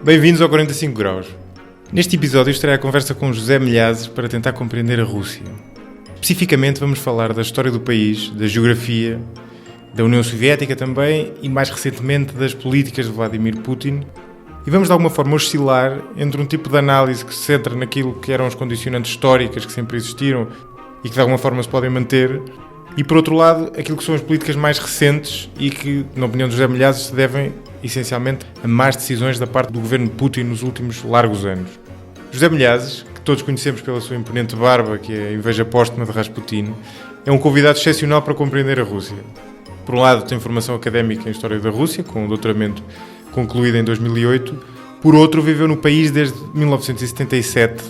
Bem-vindos ao 45 Graus. Neste episódio estarei à conversa com José Milhazes para tentar compreender a Rússia. Especificamente vamos falar da história do país, da geografia, da União Soviética também e mais recentemente das políticas de Vladimir Putin. E vamos de alguma forma oscilar entre um tipo de análise que se centra naquilo que eram as condicionantes históricas que sempre existiram e que de alguma forma se podem manter, e por outro lado aquilo que são as políticas mais recentes e que, na opinião de José Milhazes, se devem essencialmente a más decisões da parte do governo de Putin nos últimos largos anos. José Milhazes, que todos conhecemos pela sua imponente barba, que é a inveja póstuma de Rasputin, é um convidado excepcional para compreender a Rússia. Por um lado, tem formação académica em História da Rússia, com um doutoramento concluído em 2008. Por outro, viveu no país desde 1977,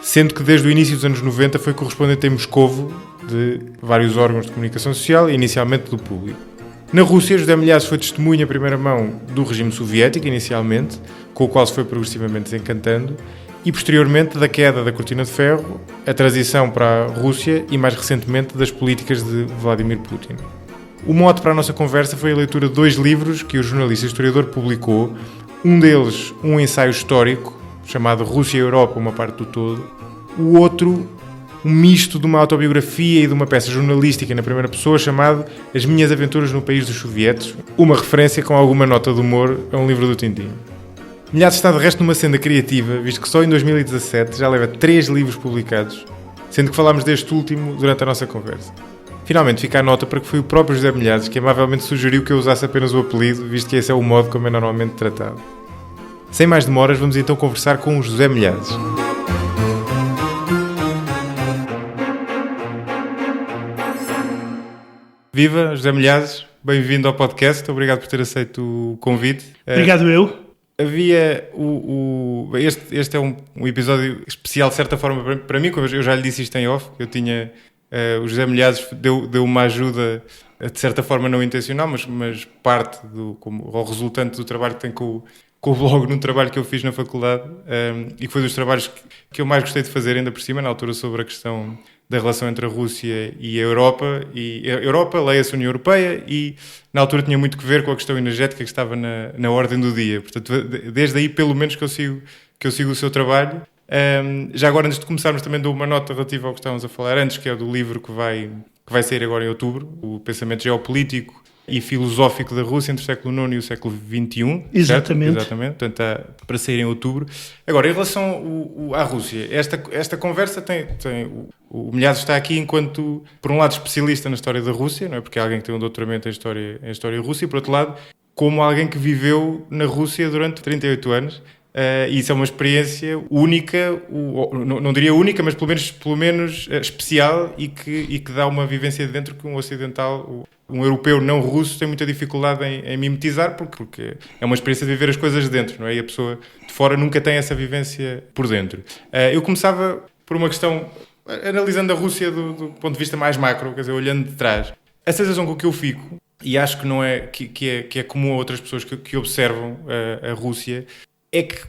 sendo que desde o início dos anos 90 foi correspondente em Moscovo de vários órgãos de comunicação social e inicialmente do Público. Na Rússia, José Milhazes foi testemunha em primeira mão do regime soviético, inicialmente, com o qual se foi progressivamente desencantando, e posteriormente da queda da Cortina de Ferro, a transição para a Rússia e, mais recentemente, das políticas de Vladimir Putin. O mote para a nossa conversa foi a leitura de 2 livros que o jornalista e historiador publicou, um deles um ensaio histórico, chamado Rússia e Europa, uma parte do todo, o outro um misto de uma autobiografia e de uma peça jornalística na primeira pessoa chamado As Minhas Aventuras no País dos Sovietes, uma referência com alguma nota de humor a um livro do Tintin. Milhazes está de resto numa senda criativa, visto que só em 2017 já leva 3 livros publicados, sendo que falámos deste último durante a nossa conversa. Finalmente fica a nota para que foi o próprio José Milhazes que amavelmente sugeriu que eu usasse apenas o apelido, visto que esse é o modo como é normalmente tratado. Sem mais demoras, vamos então conversar com o José Milhazes. Viva, José Milhazes, bem-vindo ao podcast, obrigado por ter aceito o convite. Obrigado eu. Havia este é um episódio especial de certa forma para mim, como eu já lhe disse isto em off, eu tinha, o José Milhazes deu uma ajuda de certa forma não intencional, mas parte ou resultante do trabalho que tem com o blog num trabalho que eu fiz na faculdade, e que foi dos trabalhos que eu mais gostei de fazer ainda por cima, na altura sobre a questão da relação entre a Rússia e a Europa, leia-se União Europeia, e na altura tinha muito que ver com a questão energética que estava na ordem do dia. Portanto, desde aí, pelo menos, que eu sigo o seu trabalho. Já agora, antes de começarmos, também dou uma nota relativa ao que estávamos a falar antes, que é do livro que vai sair agora em outubro, o Pensamento Geopolítico e Filosófico da Rússia entre o século IX e o século XXI. Exatamente. Portanto, está para sair em outubro. Agora, em relação à Rússia, esta conversa tem o Milhazes está aqui enquanto, por um lado, especialista na história da Rússia, não é? Porque é alguém que tem um doutoramento em história russa, e por outro lado, como alguém que viveu na Rússia durante 38 anos. E isso é uma experiência única, não diria única, mas pelo menos especial, e que dá uma vivência de dentro que um ocidental, um europeu não russo, tem muita dificuldade em mimetizar, porque é uma experiência de viver as coisas de dentro, não é? E a pessoa de fora nunca tem essa vivência por dentro. Eu começava por uma questão, analisando a Rússia do ponto de vista mais macro, quer dizer, olhando de trás. A sensação com que eu fico, e acho que não é que é comum a outras pessoas que observam a Rússia, é que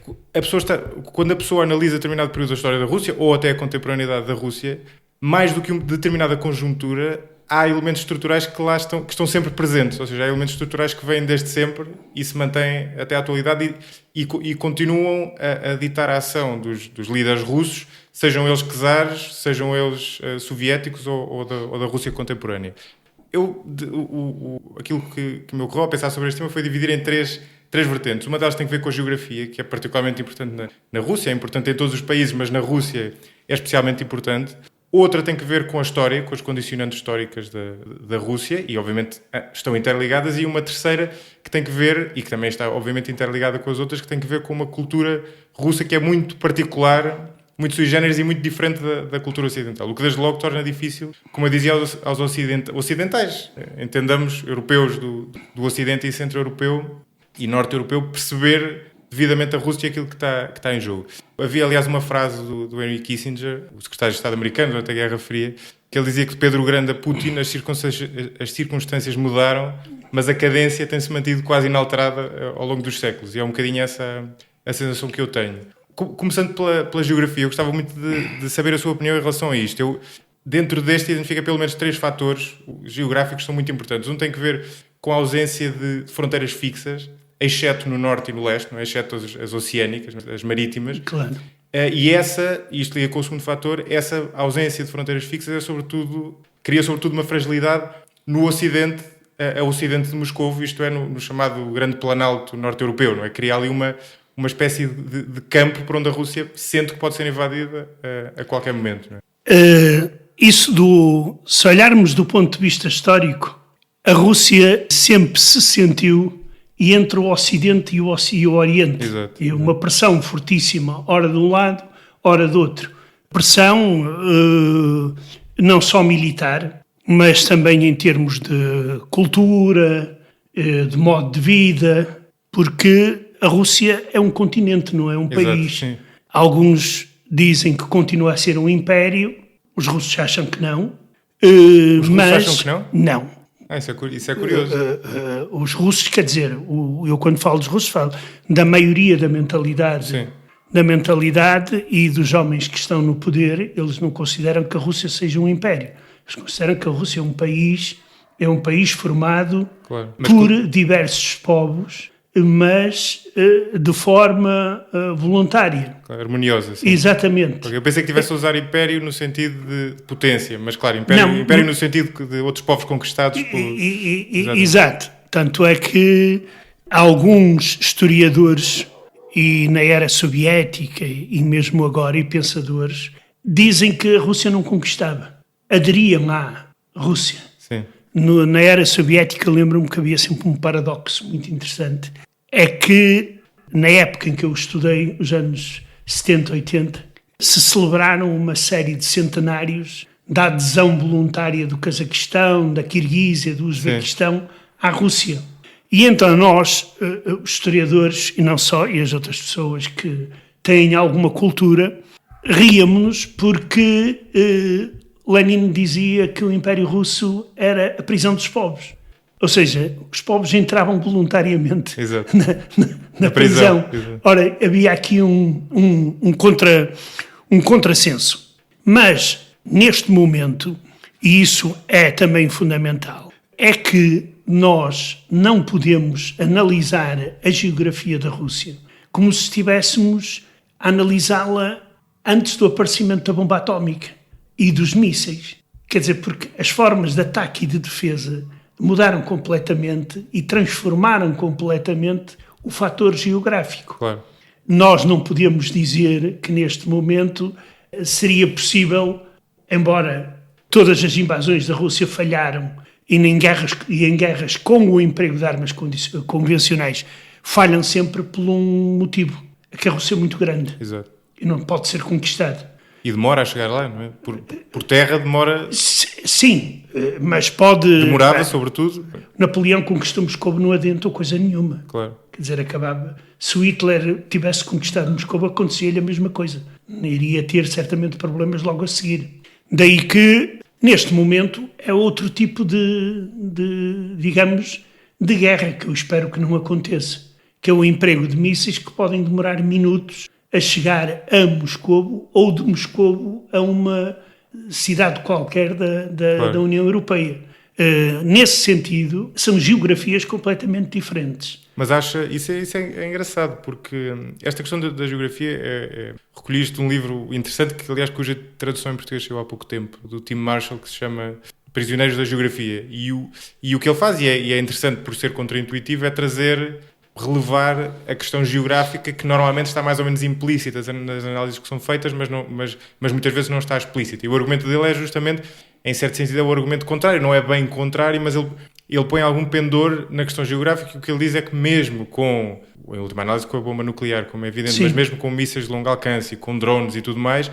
quando a pessoa analisa determinado período da história da Rússia, ou até a contemporaneidade da Rússia, mais do que uma determinada conjuntura, há elementos estruturais que lá estão sempre presentes, ou seja, há elementos estruturais que vêm desde sempre e se mantêm até à atualidade e continuam a ditar a ação dos líderes russos, sejam eles czares, sejam eles soviéticos ou da Rússia contemporânea. Aquilo que me ocorreu a pensar sobre este tema foi dividir em três vertentes. Uma delas tem a ver com a geografia, que é particularmente importante na Rússia, é importante em todos os países, mas na Rússia é especialmente importante. Outra tem a ver com a história, com as condicionantes históricas da Rússia, e obviamente estão interligadas, e uma terceira que tem a ver, e que também está obviamente interligada com as outras, que tem a ver com uma cultura russa que é muito particular, muito sui generis e muito diferente da cultura ocidental, o que desde logo torna difícil, como eu dizia aos ocidentais, entendamos, europeus do Ocidente e Centro-Europeu e Norte-Europeu, perceber devidamente a Rússia e aquilo que está em jogo. Havia, aliás, uma frase do Henry Kissinger, o secretário de Estado americano durante a Guerra Fria, que ele dizia que de Pedro Grande a Putin as circunstâncias mudaram, mas a cadência tem-se mantido quase inalterada ao longo dos séculos, e é um bocadinho essa a sensação que eu tenho. Começando pela geografia, eu gostava muito de saber a sua opinião em relação a isto. Dentro deste identifica pelo menos 3 fatores geográficos que são muito importantes. Um tem que ver com a ausência de fronteiras fixas, exceto no norte e no leste, não é? Exceto as oceânicas, as marítimas. Claro. E isto liga com o segundo fator, essa ausência de fronteiras fixas cria sobretudo uma fragilidade no Ocidente, a Ocidente de Moscovo, isto é, no chamado Grande Planalto norte-europeu, não é? Cria ali uma espécie de campo por onde a Rússia sente que pode ser invadida a qualquer momento, não é? Se olharmos do ponto de vista histórico, a Rússia sempre se sentiu entre o Ocidente e o Oriente. Exato. E uma pressão fortíssima, ora de um lado, ora do outro. Pressão não só militar, mas também em termos de cultura, de modo de vida, porque a Rússia é um continente, não é um país. Sim. Alguns dizem que continua a ser um império, os russos acham que não. Os russos acham que não? Não. Isso é curioso. Os russos, quer dizer, eu quando falo dos russos falo da maioria da mentalidade. Sim. Da mentalidade e dos homens que estão no poder, eles não consideram que a Rússia seja um império. Eles consideram que a Rússia é um país formado por diversos povos, mas de forma voluntária. Harmoniosa, sim. Exatamente. Porque eu pensei que tivesse a usar império no sentido de potência, mas claro, império no sentido de outros povos conquistados. Exato. Tanto é que alguns historiadores, e na era soviética e mesmo agora, e pensadores, dizem que a Rússia não conquistava. Aderiam à Rússia. Sim. Na era soviética, lembro-me que havia sempre um paradoxo muito interessante. É que, na época em que eu estudei, os anos 70, 80, se celebraram uma série de centenários da adesão voluntária do Cazaquistão, da Quirguízia, do Uzbequistão à Rússia. E então nós, os historiadores, e não só, e as outras pessoas que têm alguma cultura, ríamos porque Lenin dizia que o Império Russo era a prisão dos povos. Ou seja, os povos entravam voluntariamente na prisão. Exato. Ora, havia aqui um contrassenso. Mas, neste momento, e isso é também fundamental, é que nós não podemos analisar a geografia da Rússia como se estivéssemos a analisá-la antes do aparecimento da bomba atómica e dos mísseis. Quer dizer, porque as formas de ataque e de defesa mudaram completamente e transformaram completamente o fator geográfico. Claro. Nós não podemos dizer que neste momento seria possível, embora todas as invasões da Rússia falharam e em guerras com o emprego de armas convencionais falham sempre por um motivo, é que a Rússia é muito grande. Exato. E não pode ser conquistada. E demora a chegar lá, não é? Por terra demora... Sim, mas pode... Demorava, sobretudo. Napoleão conquistou Moscou não adiantou coisa nenhuma. Claro. Quer dizer, acabava... Se o Hitler tivesse conquistado Moscou, acontecia-lhe a mesma coisa. Iria ter certamente problemas logo a seguir. Daí que, neste momento, é outro tipo digamos, de guerra, que eu espero que não aconteça. Que é o emprego de mísseis que podem demorar minutos a chegar a Moscovo ou de Moscovo a uma cidade qualquer da União Europeia. Nesse sentido, são geografias completamente diferentes. Mas isso é engraçado, porque esta questão da geografia recolhi isto de um livro interessante, que aliás cuja tradução em português chegou há pouco tempo, do Tim Marshall, que se chama Prisioneiros da Geografia. E o que ele faz, e é interessante por ser contraintuitivo, é relevar a questão geográfica que normalmente está mais ou menos implícita nas análises que são feitas, mas muitas vezes não está explícita. E o argumento dele é justamente, em certo sentido, é o argumento contrário. Não é bem contrário, mas ele põe algum pendor na questão geográfica, e o que ele diz é que mesmo com, em última análise, com a bomba nuclear, como é evidente, Sim. mas mesmo com mísseis de longo alcance e com drones e tudo mais,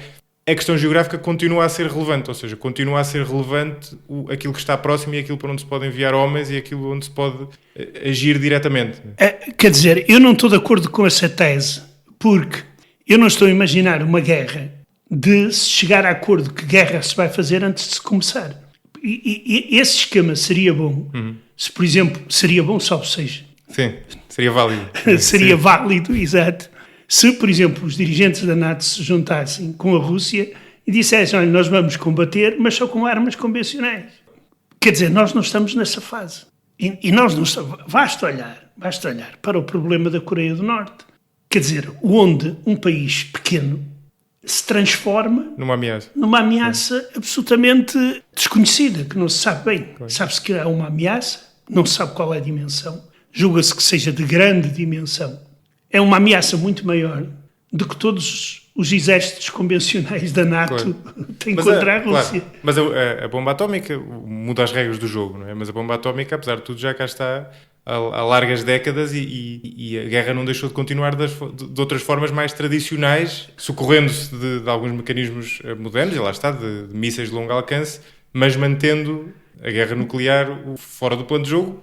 a questão geográfica continua a ser relevante, ou seja, continua a ser relevante aquilo que está próximo e aquilo para onde se pode enviar homens e aquilo onde se pode agir diretamente. Quer dizer, eu não estou de acordo com essa tese, porque eu não estou a imaginar uma guerra de se chegar a acordo que guerra se vai fazer antes de se começar. E esse esquema seria bom, se, por exemplo, seria bom só seja. Sim, seria válido. Seria válido, exato. Se, por exemplo, os dirigentes da NATO se juntassem com a Rússia e dissessem, olha, nós vamos combater, mas só com armas convencionais. Quer dizer, nós não estamos nessa fase. E nós não sabemos. Basta olhar para o problema da Coreia do Norte. Quer dizer, onde um país pequeno se transforma numa ameaça absolutamente desconhecida, que não se sabe bem. Sabe-se que há uma ameaça, não se sabe qual é a dimensão, julga-se que seja de grande dimensão. É uma ameaça muito maior do que todos os exércitos convencionais da NATO têm contra a Rússia. Claro. Mas a bomba atómica muda as regras do jogo, não é? Mas a bomba atómica, apesar de tudo, já cá está há largas décadas e a guerra não deixou de continuar de outras formas mais tradicionais, socorrendo-se de alguns mecanismos modernos, e lá está, de mísseis de longo alcance, mas mantendo a guerra nuclear fora do plano de jogo,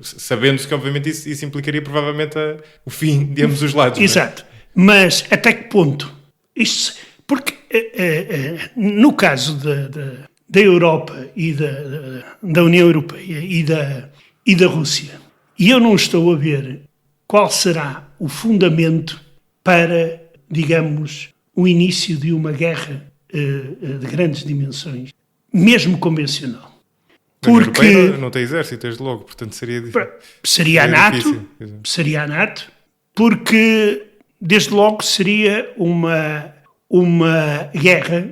sabendo-se que obviamente isso implicaria provavelmente o fim de ambos os lados. Exato. Mas até que ponto? Porque no caso da Europa e da União Europeia e da Rússia, e eu não estou a ver qual será o fundamento para, digamos, o início de uma guerra de grandes dimensões, mesmo convencional. Porque a União Europeia não tem exército desde logo, portanto seria a NATO, porque desde logo seria uma guerra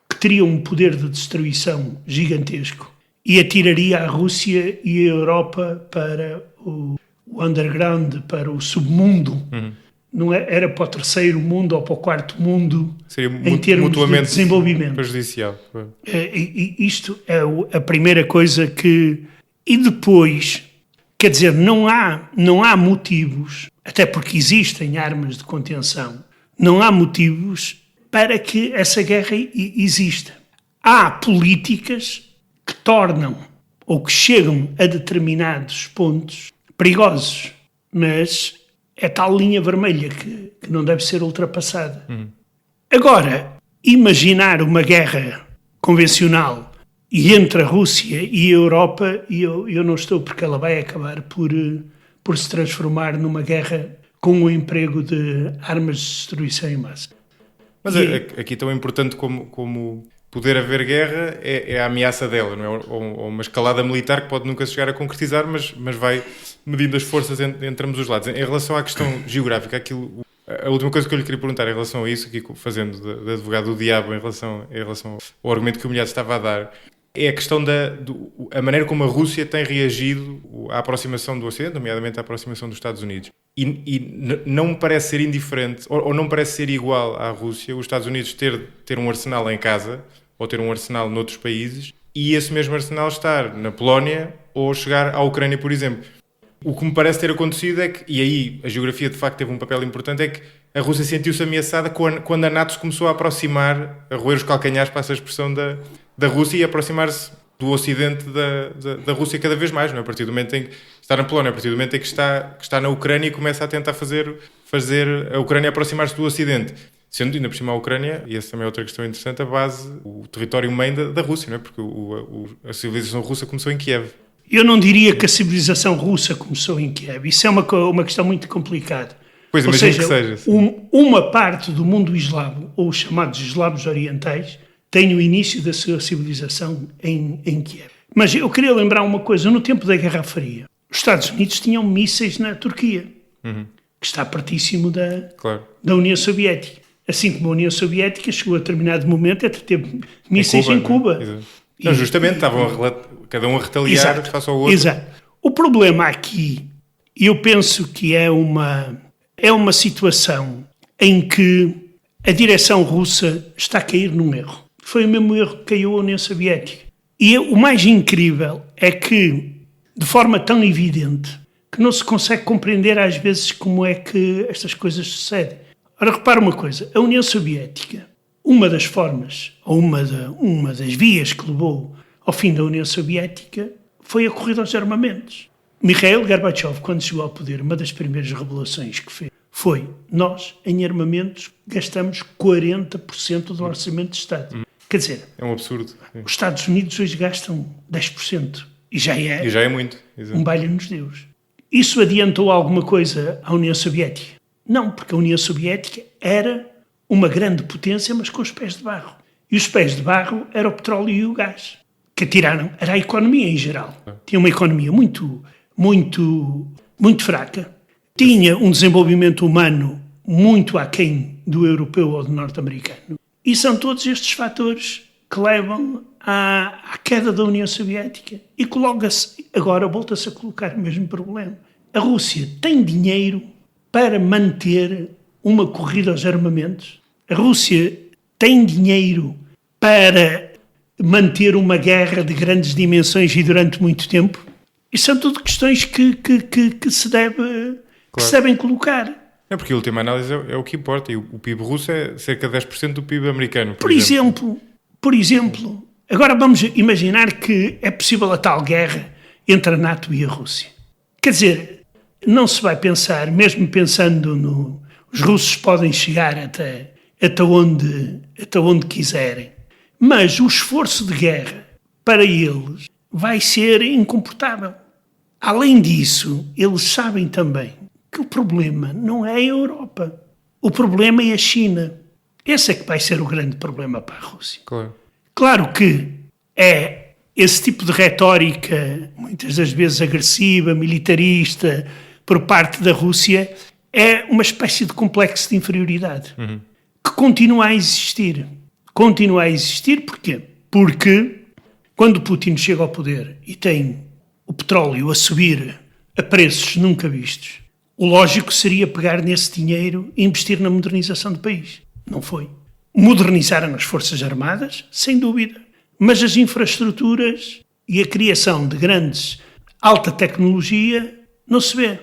que teria um poder de destruição gigantesco e atiraria a Rússia e a Europa para o underground, para o submundo. Não era para o terceiro mundo ou para o quarto mundo, seria em termos de desenvolvimento. Prejudicial. E isto é a primeira coisa que... E depois, quer dizer, não há motivos, até porque existem armas de contenção, não há motivos para que essa guerra exista. Há políticas que tornam ou que chegam a determinados pontos perigosos, mas é tal linha vermelha que não deve ser ultrapassada. Agora, imaginar uma guerra convencional e entre a Rússia e a Europa, eu não estou, porque ela vai acabar por se transformar numa guerra com o emprego de armas de destruição em massa. Mas aqui tão importante como poder haver guerra é a ameaça dela, não é? Ou uma escalada militar que pode nunca chegar a concretizar, mas vai medindo as forças entre ambos os lados. Em relação à questão geográfica, a última coisa que eu lhe queria perguntar em relação a isso, aqui fazendo de advogado do diabo em relação ao argumento que o Milhado estava a dar, é a questão a maneira como a Rússia tem reagido à aproximação do Ocidente, nomeadamente à aproximação dos Estados Unidos. E não me parece ser indiferente, ou não me parece ser igual à Rússia, os Estados Unidos ter um arsenal em casa, ou ter um arsenal noutros países, e esse mesmo arsenal estar na Polónia, ou chegar à Ucrânia, por exemplo. O que me parece ter acontecido é que, e aí a geografia de facto teve um papel importante, é que a Rússia sentiu-se ameaçada quando a NATO se começou a aproximar, a roer os calcanhares, para essa expressão da Rússia, e a aproximar-se do Ocidente da Rússia cada vez mais, não é? A partir do momento em que está na Polónia, a partir do momento em que está na Ucrânia e começa a tentar fazer a Ucrânia aproximar-se do Ocidente. Sendo ainda por cima a Ucrânia, e essa também é outra questão interessante, a base, o território mãe da Rússia, não é? Porque a civilização russa começou em Kiev. Eu não diria que a civilização russa começou em Kiev. Isso é uma questão muito complicada. Pois, imagino que seja. Uma parte do mundo eslavo, ou os chamados eslavos orientais, tem o início da sua civilização em Kiev. Mas eu queria lembrar uma coisa. No tempo da Guerra Fria, os Estados Unidos tinham mísseis na Turquia, que está pertíssimo da União Soviética. Assim como a União Soviética chegou a determinado momento a ter mísseis em Cuba. Não, justamente, estavam cada um a retaliar face ao outro. Exato. O problema aqui, eu penso que é uma situação em que a direção russa está a cair num erro. Foi o mesmo erro que caiu a União Soviética. E o mais incrível é que, de forma tão evidente, que não se consegue compreender às vezes como é que estas coisas sucedem. Ora, repara uma coisa, a União Soviética, uma das formas, ou uma das vias que levou ao fim da União Soviética foi a corrida aos armamentos. Mikhail Gorbachev, quando chegou ao poder, uma das primeiras revelações que fez foi: nós, em armamentos, gastamos 40% do orçamento de Estado. Quer dizer, é um absurdo. Os Estados Unidos hoje gastam 10%. E já é muito. Exato. Um baile-nos Deus. Isso adiantou alguma coisa à União Soviética? Não, porque a União Soviética era uma grande potência, mas com os pés de barro. E os pés de barro era o petróleo e o gás, que atiraram. Era a economia em geral. Tinha uma economia muito muito fraca, tinha um desenvolvimento humano muito aquém do europeu ou do norte-americano. E são todos estes fatores que levam à queda da União Soviética. E agora volta-se a colocar o mesmo problema. A Rússia tem dinheiro para manter uma corrida aos armamentos? A Rússia tem dinheiro para manter uma guerra de grandes dimensões e durante muito tempo? E são tudo questões que se devem colocar. É porque a última análise é o que importa. E o PIB russo é cerca de 10% do PIB americano. Por exemplo, agora vamos imaginar que é possível a tal guerra entre a NATO e a Rússia. Quer dizer, não se vai pensar, mesmo pensando os russos podem chegar até onde quiserem, mas o esforço de guerra para eles vai ser incomportável. Além disso, eles sabem também que o problema não é a Europa. O problema é a China. Esse é que vai ser o grande problema para a Rússia. Claro que é esse tipo de retórica, muitas das vezes agressiva, militarista, por parte da Rússia, é uma espécie de complexo de inferioridade que continua a existir. Continua a existir porquê? Porque quando Putin chega ao poder e tem o petróleo a subir a preços nunca vistos, o lógico seria pegar nesse dinheiro e investir na modernização do país. Não foi. Modernizaram as Forças Armadas, sem dúvida, mas as infraestruturas e a criação de grandes alta tecnologia não se vê.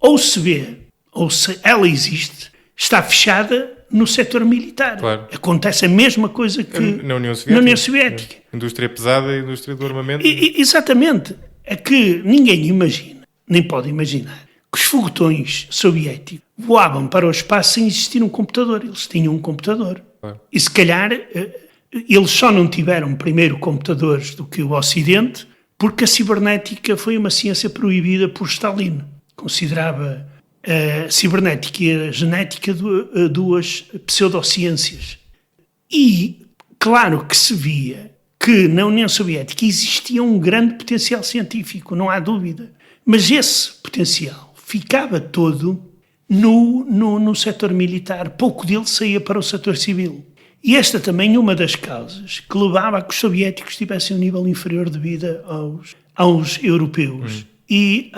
Ou se vê, ou se ela existe, está fechada no setor militar. Claro. Acontece a mesma coisa que na União Soviética. Indústria pesada e indústria do armamento. Exatamente. É que ninguém imagina, nem pode imaginar, que os foguetões soviéticos voavam para o espaço sem existir um computador. Eles tinham um computador. Claro. E se calhar eles só não tiveram primeiro computadores do que o Ocidente porque a cibernética foi uma ciência proibida por Stalin. Considerava a cibernética e a genética duas pseudociências. E claro que se via que na União Soviética existia um grande potencial científico, não há dúvida. Mas esse potencial ficava todo no setor militar. Pouco dele saía para o setor civil. E esta também é uma das causas que levava a que os soviéticos tivessem um nível inferior de vida aos europeus e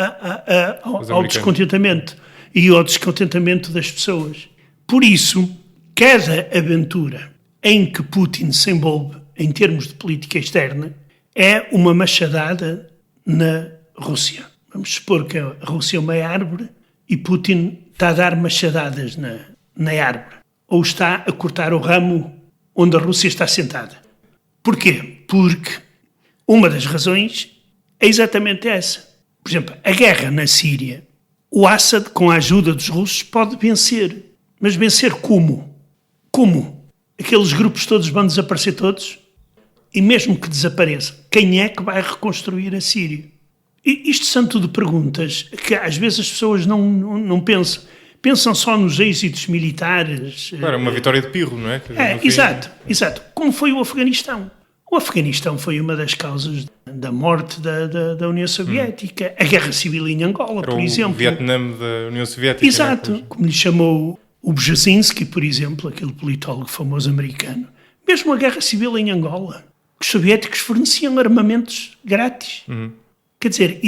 ao descontentamento e ao descontentamento das pessoas. Por isso, cada aventura em que Putin se envolve em termos de política externa é uma machadada na Rússia. Vamos supor que a Rússia é uma árvore e Putin está a dar machadadas na árvore. Ou está a cortar o ramo onde a Rússia está sentada. Porquê? Porque uma das razões é exatamente essa. Por exemplo, a guerra na Síria, o Assad, com a ajuda dos russos, pode vencer. Mas vencer como? Como? Aqueles grupos todos vão desaparecer todos? E mesmo que desapareçam, quem é que vai reconstruir a Síria? E isto são tudo perguntas que às vezes as pessoas não pensam. Pensam só nos êxitos militares. Claro, uma vitória de pirro, não é? Exato. Como foi o Afeganistão. O Afeganistão foi uma das causas da morte da União Soviética. A Guerra Civil em Angola, por exemplo. O Vietnã da União Soviética. Exato. Né? Como lhe chamou o Brzezinski, por exemplo, aquele politólogo famoso americano. Mesmo a Guerra Civil em Angola. Os soviéticos forneciam armamentos grátis. Quer dizer,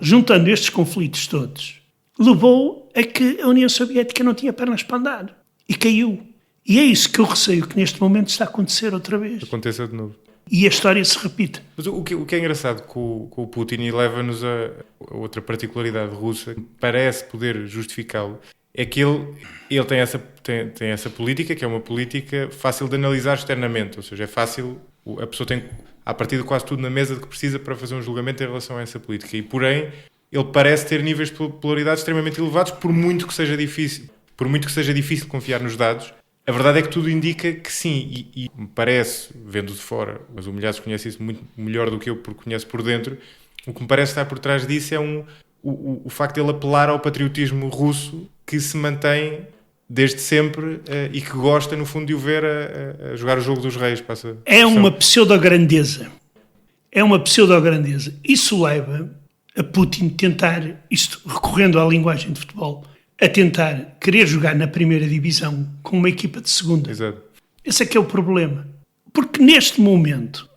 juntando estes conflitos todos, levou a que a União Soviética não tinha pernas para andar. E caiu. E é isso que eu receio que neste momento está a acontecer outra vez. Aconteça de novo. E a história se repita. Mas o que é engraçado com o Putin e leva-nos a outra particularidade russa, que parece poder justificá-lo, é que ele tem essa política, que é uma política fácil de analisar externamente. Ou seja, é fácil, a pessoa tem a partir de quase tudo na mesa de que precisa para fazer um julgamento em relação a essa política. E, porém, ele parece ter níveis de polaridade extremamente elevados, por muito que seja difícil confiar nos dados. A verdade é que tudo indica que sim, e me parece, vendo de fora, mas o Milhazes conhece isso muito melhor do que eu, porque conhece por dentro, o que me parece estar por trás disso é o facto de ele apelar ao patriotismo russo que se mantém desde sempre e que gosta, no fundo, de o ver a jogar o jogo dos reis. É uma pseudo-grandeza. Isso leva a Putin tentar, isto recorrendo à linguagem de futebol, a tentar querer jogar na primeira divisão com uma equipa de segunda. Exato. Esse é que é o problema. Porque neste momento,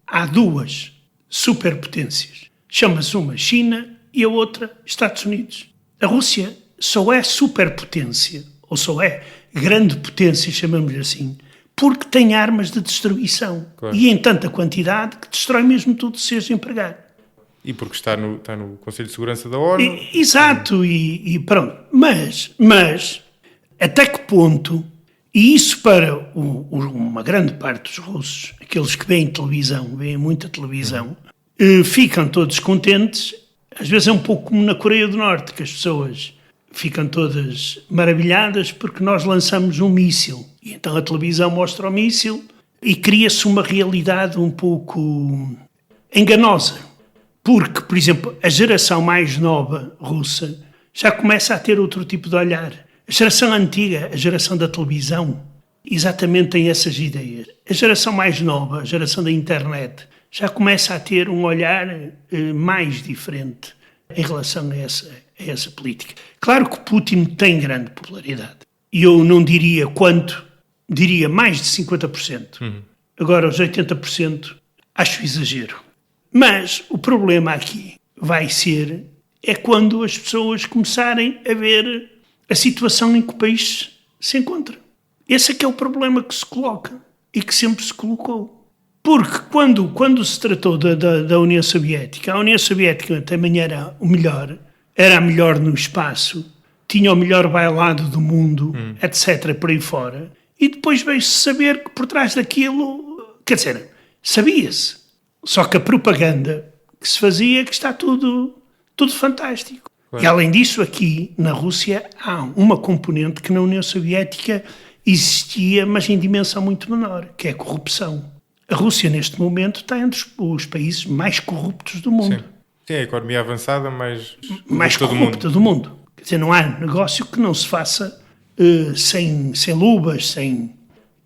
há duas superpotências. Chama-se uma China e a outra Estados Unidos. A Rússia só é superpotência, ou só é grande potência, chamamos-lhe assim, porque tem armas de destruição. Claro. E em tanta quantidade que destrói mesmo tudo se as empregar. E porque está no Conselho de Segurança da ONU. Exato, e pronto. Mas, até que ponto, e isso para uma grande parte dos russos, aqueles que veem televisão, veem muita televisão, ficam todos contentes. Às vezes é um pouco como na Coreia do Norte, que as pessoas ficam todas maravilhadas porque nós lançamos um míssil. E então a televisão mostra o míssil e cria-se uma realidade um pouco enganosa. Porque, por exemplo, a geração mais nova russa já começa a ter outro tipo de olhar. A geração antiga, a geração da televisão, exatamente tem essas ideias. A geração mais nova, a geração da internet, já começa a ter um olhar mais diferente em relação a essa política. Claro que Putin tem grande popularidade. E eu não diria quanto, diria mais de 50%. Agora, os 80% acho exagero. Mas o problema aqui vai ser é quando as pessoas começarem a ver a situação em que o país se encontra. Esse é que é o problema que se coloca e que sempre se colocou. Porque quando se tratou da União Soviética, a União Soviética também era a melhor no espaço, tinha o melhor bailado do mundo, etc., por aí fora. E depois veio-se saber que por trás daquilo, quer dizer, sabia-se. Só que a propaganda que se fazia que está tudo fantástico. Claro. E além disso, aqui na Rússia há uma componente que na União Soviética existia, mas em dimensão muito menor, que é a corrupção. A Rússia, neste momento, está entre os países mais corruptos do mundo. Sim, a economia avançada mais corrupta do mundo. Quer dizer, não há negócio que não se faça sem luvas, sem...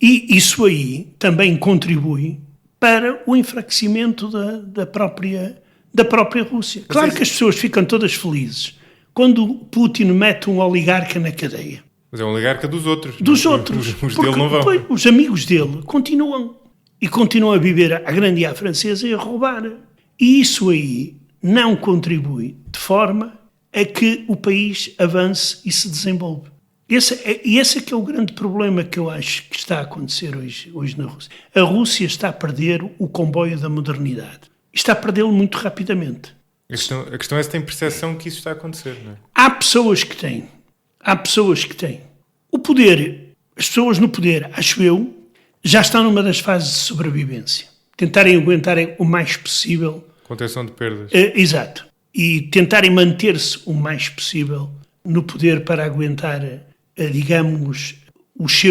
E isso aí também contribui para o enfraquecimento da própria Rússia. Claro que as pessoas ficam todas felizes quando Putin mete um oligarca na cadeia. Mas é um oligarca dos outros. Dos outros. Os dele não vão. Os amigos dele continuam. E continuam a viver à grande e à francesa e a roubar. E isso aí não contribui de forma a que o país avance e se desenvolva. Esse é que é o grande problema que eu acho que está a acontecer hoje na Rússia. A Rússia está a perder o comboio da modernidade. Está a perdê-lo muito rapidamente. A questão é se tem percepção que isso está a acontecer, não é? Há pessoas que têm. O poder, as pessoas no poder, acho eu, já estão numa das fases de sobrevivência. Tentarem aguentarem o mais possível. Contenção de perdas. Exato. E tentarem manter-se o mais possível no poder para aguentar, digamos,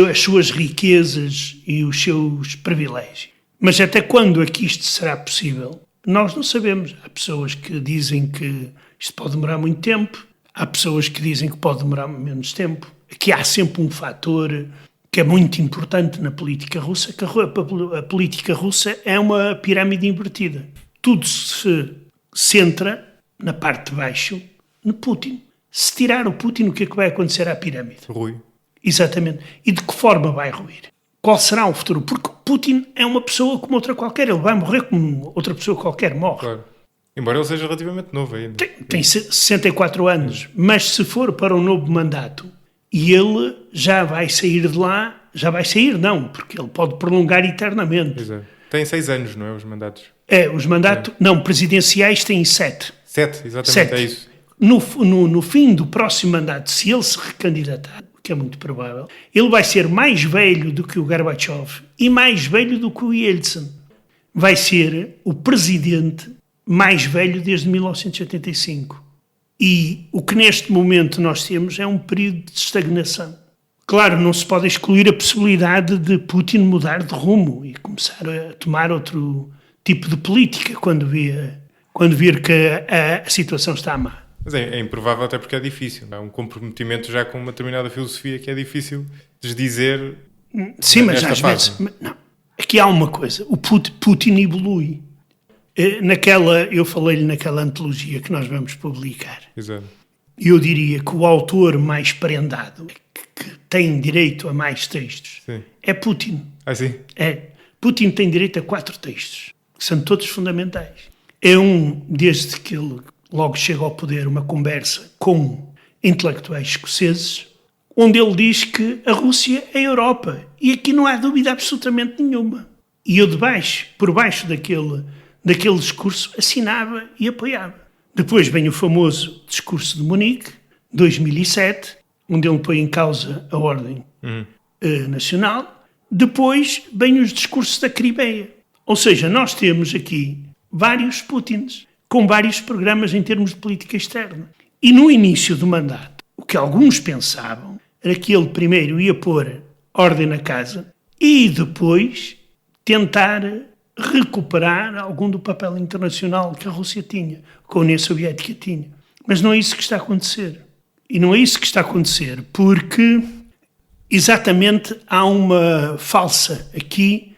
as suas riquezas e os seus privilégios. Mas até quando é que isto será possível? Nós não sabemos. Há pessoas que dizem que isto pode demorar muito tempo. Há pessoas que dizem que pode demorar menos tempo. Aqui há sempre um fator que é muito importante na política russa, que a política russa é uma pirâmide invertida. Tudo se centra na parte de baixo, no Putin. Se tirar o Putin, o que é que vai acontecer à pirâmide? Rui. Exatamente. E de que forma vai ruir? Qual será o futuro? Porque Putin é uma pessoa como outra qualquer. Ele vai morrer como outra pessoa qualquer morre. Claro. Embora ele seja relativamente novo ainda. Tem 64 anos. Mas se for para um novo mandato, e ele já vai sair de lá, porque ele pode prolongar eternamente. Exato. Tem 6 anos, não é, os mandatos? Os mandatos, não, presidenciais têm 7. 7, exatamente, 7. É isso. No fim do próximo mandato, se ele se recandidatar, o que é muito provável, ele vai ser mais velho do que o Gorbachev e mais velho do que o Yeltsin. Vai ser o presidente mais velho desde 1985. E o que neste momento nós temos é um período de estagnação. Claro, não se pode excluir a possibilidade de Putin mudar de rumo e começar a tomar outro tipo de política quando vir que a situação está má. Mas é improvável até porque é difícil. Há um comprometimento já com uma determinada filosofia que é difícil desdizer. Sim, mas às vezes... Não. Aqui há uma coisa. O Putin evolui. Eu falei-lhe naquela antologia que nós vamos publicar. Exato. Eu diria que o autor mais prendado, que tem direito a mais textos, Sim. é Putin. Ah, sim? Putin tem direito a 4 textos, que são todos fundamentais. Desde que ele logo chega ao poder, uma conversa com intelectuais escoceses, onde ele diz que a Rússia é a Europa. E aqui não há dúvida absolutamente nenhuma. E eu por baixo daquele discurso, assinava e apoiava. Depois vem o famoso discurso de Munique, 2007, onde ele põe em causa a ordem nacional. Depois vem os discursos da Crimeia. Ou seja, nós temos aqui vários Putins, com vários programas em termos de política externa. E no início do mandato, o que alguns pensavam era que ele primeiro ia pôr ordem na casa e depois tentar recuperar algum do papel internacional que a Rússia tinha, que a União Soviética tinha. Mas não é isso que está a acontecer. E não é isso que está a acontecer, porque exatamente há uma falsa aqui.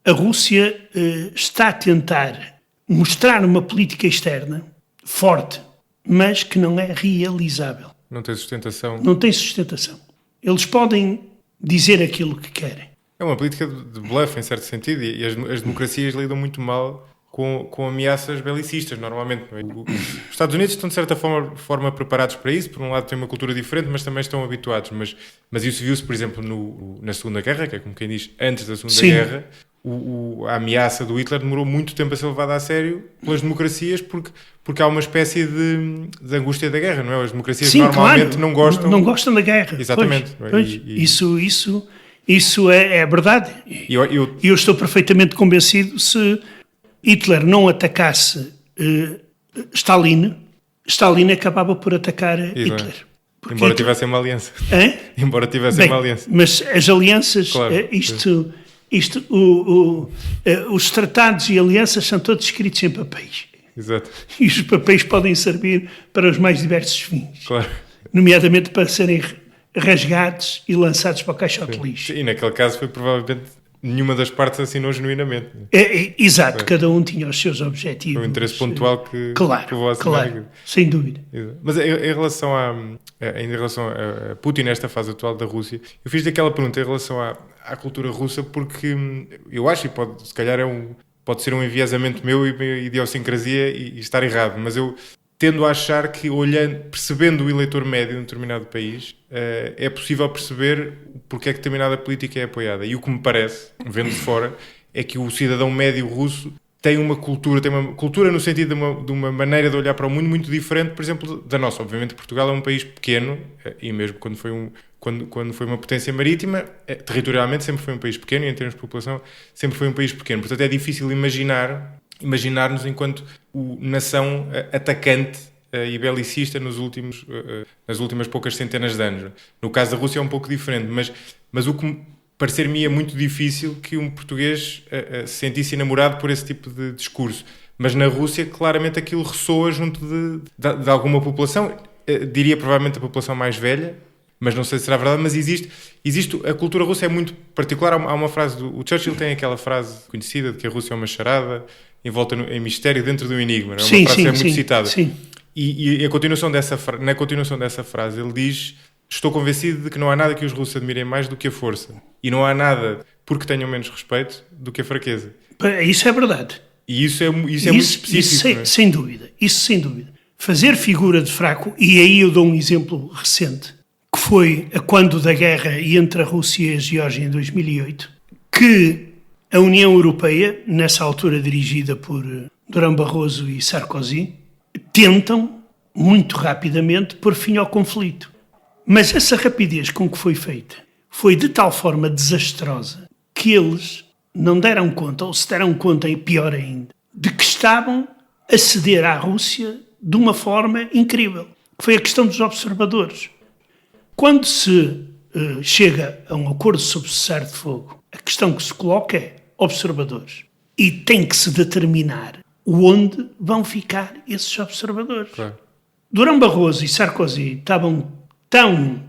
A Rússia está a tentar mostrar uma política externa forte, mas que não é realizável. Não tem sustentação. Não tem sustentação. Eles podem dizer aquilo que querem. É uma política de bluff, em certo sentido, e as democracias lidam muito mal com ameaças belicistas, normalmente. Não é? Os Estados Unidos estão, de certa forma, preparados para isso. Por um lado, têm uma cultura diferente, mas também estão habituados. Mas isso viu-se, por exemplo, na Segunda Guerra, que é como quem diz, antes da Segunda Guerra, a ameaça do Hitler demorou muito tempo a ser levada a sério pelas democracias, porque há uma espécie de angústia da guerra, não é? As democracias normalmente não gostam... Não gostam da guerra. Exatamente. Pois. Isso é verdade. Eu estou perfeitamente convencido, se Hitler não atacasse Stalin acabava por atacar Hitler. Porque embora tivessem uma aliança. Embora tivessem uma aliança. Mas as alianças, claro, os tratados e alianças são todos escritos em papéis. Exato. E os papéis podem servir para os mais diversos fins. Claro. Nomeadamente para serem rasgados e lançados para o caixote de lixo. E naquele caso foi provavelmente nenhuma das partes assinou genuinamente. Exato, cada um tinha os seus objetivos. Foi um interesse pontual que levou a assinar. Claro, sem dúvida. Mas em relação a Putin, nesta fase atual da Rússia, eu fiz aquela pergunta em relação à cultura russa, porque eu acho, e se calhar pode ser um enviesamento meu e idiosincrasia e estar errado, mas eu tendo a achar que, percebendo o eleitor médio de um determinado país, é possível perceber porque é que determinada política é apoiada. E o que me parece, vendo de fora, é que o cidadão médio russo tem uma cultura no sentido de uma maneira de olhar para o mundo muito diferente, por exemplo, da nossa. Obviamente Portugal é um país pequeno, e mesmo quando foi uma potência marítima, territorialmente sempre foi um país pequeno, e em termos de população sempre foi um país pequeno. Portanto é difícil imaginar-nos enquanto nação atacante e belicista nas últimas poucas centenas de anos. No caso da Rússia é um pouco diferente, mas o que parecer-me é muito difícil que um português se sentisse enamorado por esse tipo de discurso. Mas na Rússia, claramente, aquilo ressoa junto de alguma população, diria provavelmente a população mais velha, mas não sei se será verdade, mas existe a cultura russa é muito particular. Há uma frase, o Churchill tem aquela frase conhecida de que a Rússia é uma charada envolta em mistério dentro do enigma. É uma frase que é muito citada. Sim. E na continuação dessa frase ele diz: estou convencido de que não há nada que os russos admirem mais do que a força, e não há nada porque tenham menos respeito do que a fraqueza. Isso é verdade. E isso é muito específico. Isso sem dúvida. Fazer figura de fraco, e aí eu dou um exemplo recente, que foi quando da guerra entre a Rússia e a Geórgia em 2008, que a União Europeia, nessa altura dirigida por Durão Barroso e Sarkozy, tentam, muito rapidamente, pôr fim ao conflito. Mas essa rapidez com que foi feita foi de tal forma desastrosa que eles não deram conta, ou se deram conta, e pior ainda, de que estavam a ceder à Rússia de uma forma incrível. Foi a questão dos observadores. Quando se chega a um acordo sobre cessar de fogo, a questão que se coloca é observadores. E tem que se determinar onde vão ficar esses observadores. Claro. Durão Barroso e Sarkozy estavam tão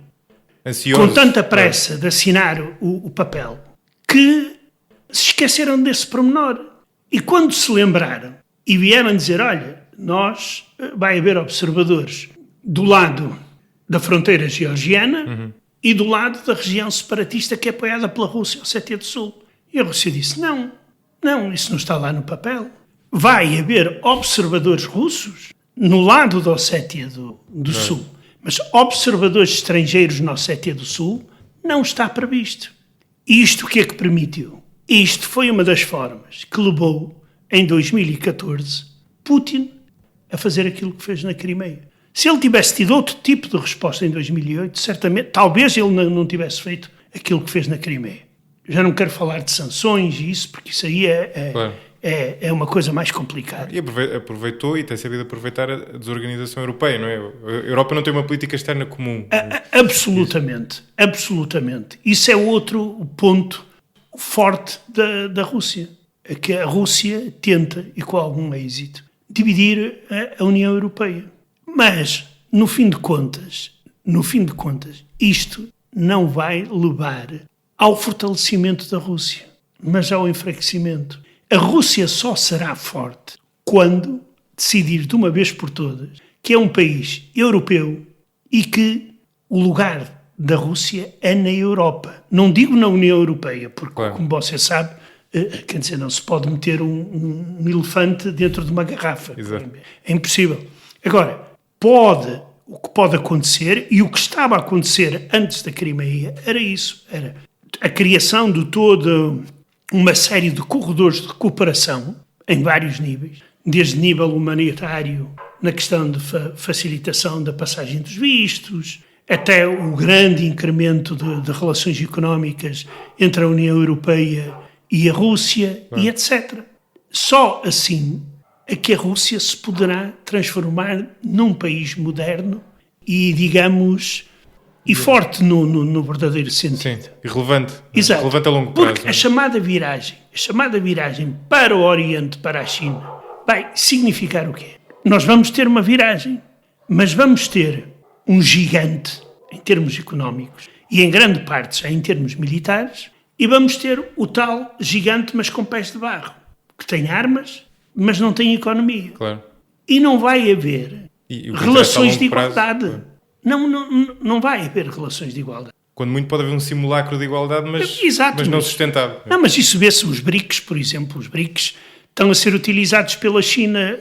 ansiosos, com tanta pressa de assinar o papel, que se esqueceram desse pormenor. E quando se lembraram e vieram dizer, olha, vai haver observadores do lado da fronteira georgiana e do lado da região separatista que é apoiada pela Rússia, Ossétia do Sul. E a Rússia disse, não, isso não está lá no papel. Vai haver observadores russos no lado da Ossétia do Sul, mas observadores estrangeiros na Ossétia do Sul não está previsto. E isto o que é que permitiu? Isto foi uma das formas que levou, em 2014, Putin a fazer aquilo que fez na Crimeia. Se ele tivesse tido outro tipo de resposta em 2008, certamente, talvez ele não tivesse feito aquilo que fez na Crimeia. Já não quero falar de sanções e isso, porque isso aí é uma coisa mais complicada. E aproveitou e tem sabido aproveitar a desorganização europeia, não é? A Europa não tem uma política externa comum. Absolutamente. Isso é outro ponto forte da Rússia. É que a Rússia tenta, e com algum êxito, dividir a União Europeia. Mas, no fim de contas, isto não vai levar ao fortalecimento da Rússia, mas ao enfraquecimento. A Rússia só será forte quando decidir de uma vez por todas que é um país europeu e que o lugar da Rússia é na Europa. Não digo na União Europeia, porque, como você sabe, quer dizer, não se pode meter um elefante dentro de uma garrafa. Exato. É impossível. Agora, o que pode acontecer, e o que estava a acontecer antes da Crimeia, era isso. Era a criação de toda uma série de corredores de cooperação em vários níveis, desde nível humanitário, na questão de facilitação da passagem dos vistos, até o grande incremento de relações económicas entre a União Europeia e a Rússia, e etc. Só assim é que a Rússia se poderá transformar num país moderno e, digamos, e forte no verdadeiro sentido. Sim, e relevante. Exato. Relevante a longo prazo. Porque a chamada viragem para o Oriente, para a China, vai significar o quê? Nós vamos ter uma viragem, mas vamos ter um gigante em termos económicos e em grande parte já em termos militares, e vamos ter o tal gigante, mas com pés de barro, que tem armas, mas não tem economia. Claro. E não vai haver relações de igualdade. Prazo, Não vai haver relações de igualdade. Quando muito pode haver um simulacro de igualdade, mas não sustentável. Não, mas isso vê-se os BRICS, por exemplo. Os BRICS estão a ser utilizados pela China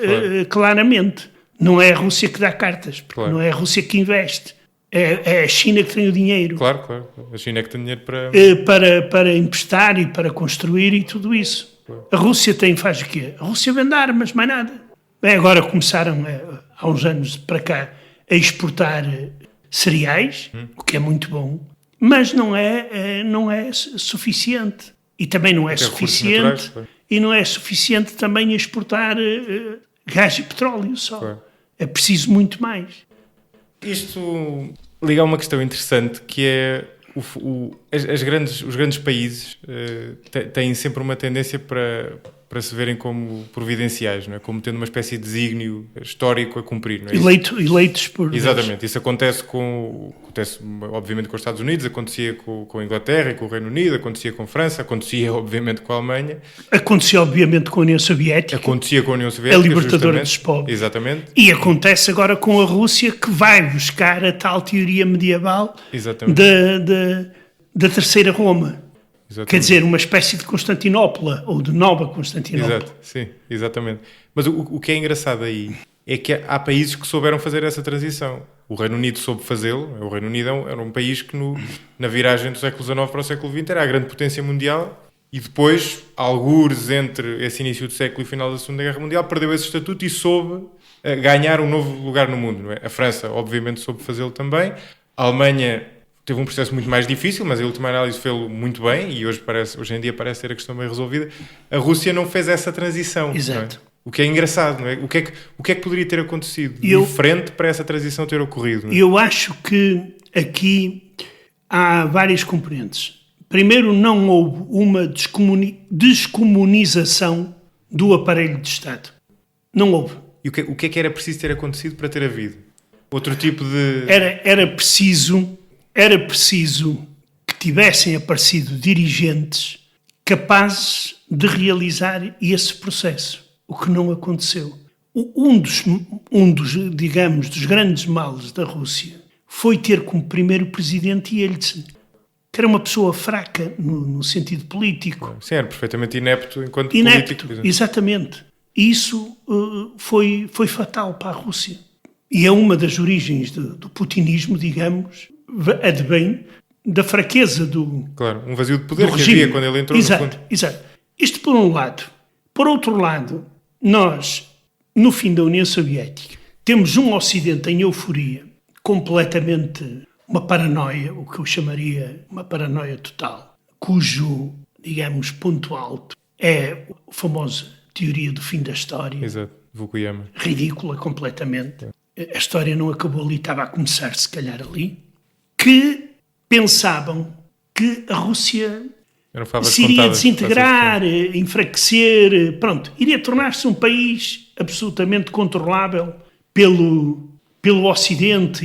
claramente. Não é a Rússia que dá cartas, porque não é a Rússia que investe. É a China que tem o dinheiro. Claro. A China é que tem dinheiro para emprestar e para construir e tudo isso. Claro. A Rússia faz o quê? A Rússia vende armas, mais nada. Bem, agora começaram, há uns anos para cá, a exportar cereais, o que é muito bom, mas não é suficiente. E também não é suficiente. Naturais, claro. E não é suficiente também exportar gás e petróleo só. Claro. É preciso muito mais. Isto liga a uma questão interessante, que é os grandes países têm sempre uma tendência para se verem como providenciais, não é? Como tendo uma espécie de desígnio histórico a cumprir. Não é? Eleitos por Exatamente. Deus. Isso acontece obviamente com os Estados Unidos, acontecia com a Inglaterra e com o Reino Unido, acontecia com a França, acontecia obviamente com a Alemanha. Acontecia obviamente com a União Soviética. Acontecia com a União Soviética. A libertadora dos povos. Exatamente. E acontece agora com a Rússia, que vai buscar a tal teoria medieval da Terceira Roma. Exatamente. Quer dizer, uma espécie de Constantinopla, ou de Nova Constantinopla. Exato, sim, exatamente. Mas o que é engraçado aí é que há países que souberam fazer essa transição. O Reino Unido soube fazê-lo. O Reino Unido era um país que na viragem do século XIX para o século XX era a grande potência mundial, e depois, algures entre esse início do século e o final da Segunda Guerra Mundial, perdeu esse estatuto e soube ganhar um novo lugar no mundo. Não é? A França, obviamente, soube fazê-lo também. A Alemanha teve um processo muito mais difícil, mas a última análise fez-lo muito bem, e hoje em dia parece ter a questão bem resolvida. A Rússia não fez essa transição. Exato. Não é? O que é engraçado, não é? O que é que poderia ter acontecido diferente para essa transição ter ocorrido? Não é? Eu acho que aqui há várias componentes. Primeiro, não houve uma descomunização do aparelho de Estado. Não houve. E o que é que era preciso ter acontecido para ter havido? Outro tipo de... Era preciso que tivessem aparecido dirigentes capazes de realizar esse processo. o que não aconteceu. Digamos, dos grandes males da Rússia foi ter como primeiro presidente Yeltsin, que era uma pessoa fraca no sentido político. Sim, era perfeitamente inepto enquanto Inepto, político. exatamente. E isso foi fatal para a Rússia. E é uma das origens do putinismo, digamos, advém da fraqueza do Claro, um vazio de poder que regime. havia quando ele entrou Exato, no fundo. exato. Isto por um lado. Por outro lado, nós, no fim da União Soviética, temos um Ocidente em euforia, completamente uma paranoia, o que eu chamaria uma paranoia total, cujo, digamos, ponto alto é a famosa teoria do fim da história. Exato, Fukuyama. Ridícula completamente. A história não acabou ali, estava a começar se calhar ali, que pensavam que a Rússia se iria desintegrar, enfraquecer, pronto, iria tornar-se um país absolutamente controlável pelo Ocidente.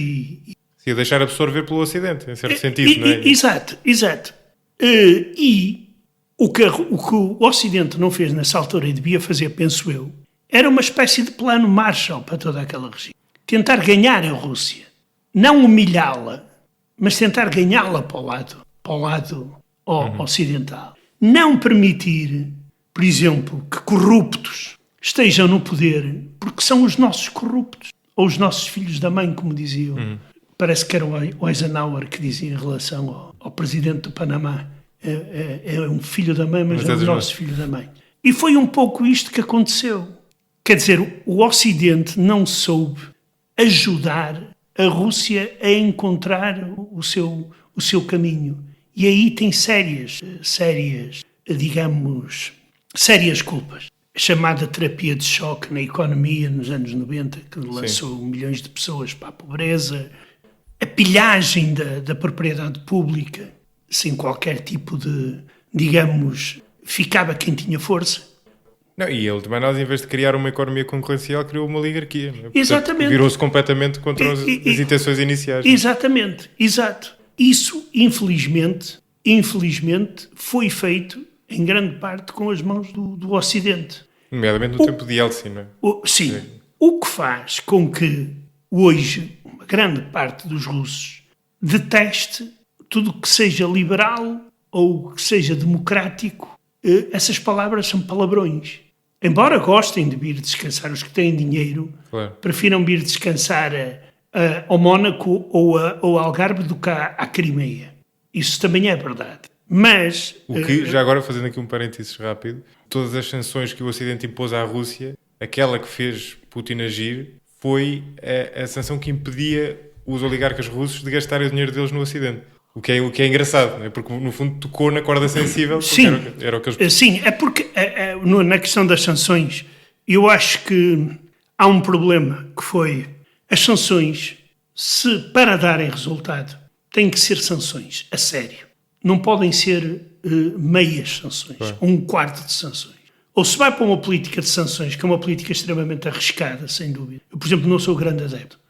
Se ia deixar absorver pelo Ocidente, em certo sentido, não é? Exato, exato. E o que o Ocidente não fez nessa altura e devia fazer, penso eu, era uma espécie de plano Marshall para toda aquela região. Tentar ganhar a Rússia. Não humilhá-la, mas tentar ganhá-la para o lado ocidental. Não permitir, por exemplo, que corruptos estejam no poder, porque são os nossos corruptos, ou os nossos filhos da mãe, como diziam. Parece que era o Eisenhower que dizia em relação ao presidente do Panamá. É um filho da mãe, mas é o nosso filho da mãe. E foi um pouco isto que aconteceu. Quer dizer, o Ocidente não soube ajudar a Rússia a encontrar o seu caminho. E aí tem sérias culpas. A chamada terapia de choque na economia nos anos 90, que lançou milhões de pessoas para a pobreza, a pilhagem da propriedade pública, sem qualquer tipo de, digamos, ficava quem tinha força. Não, e ele também, em vez de criar uma economia concorrencial, criou uma oligarquia. Não é? Exatamente. Virou-se completamente contra as intenções iniciais. Exatamente, exato. Isso, infelizmente, foi feito, em grande parte, com as mãos do Ocidente. Nomeadamente no tempo de Yeltsin, não é? Sim. O que faz com que, hoje, uma grande parte dos russos deteste tudo o que seja liberal ou que seja democrático. Essas palavras são palavrões. Embora gostem de vir descansar, os que têm dinheiro, claro, prefiram vir descansar ao Mónaco ou ao Algarve do que à Crimeia. Isso também é verdade. Mas... O que, já agora fazendo aqui um parênteses rápido, todas as sanções que o Ocidente impôs à Rússia, aquela que fez Putin agir, foi a sanção que impedia os oligarcas russos de gastarem o dinheiro deles no Ocidente. O que é engraçado, não é? Porque no fundo tocou na corda sensível. Sim, era o que eles... Sim, é porque na questão das sanções, eu acho que há um problema que foi as sanções, se para darem resultado, têm que ser sanções, a sério. Não podem ser meias sanções, ou um quarto de sanções. Ou se vai para uma política de sanções, que é uma política extremamente arriscada, sem dúvida. Eu, por exemplo, não sou grande adepto.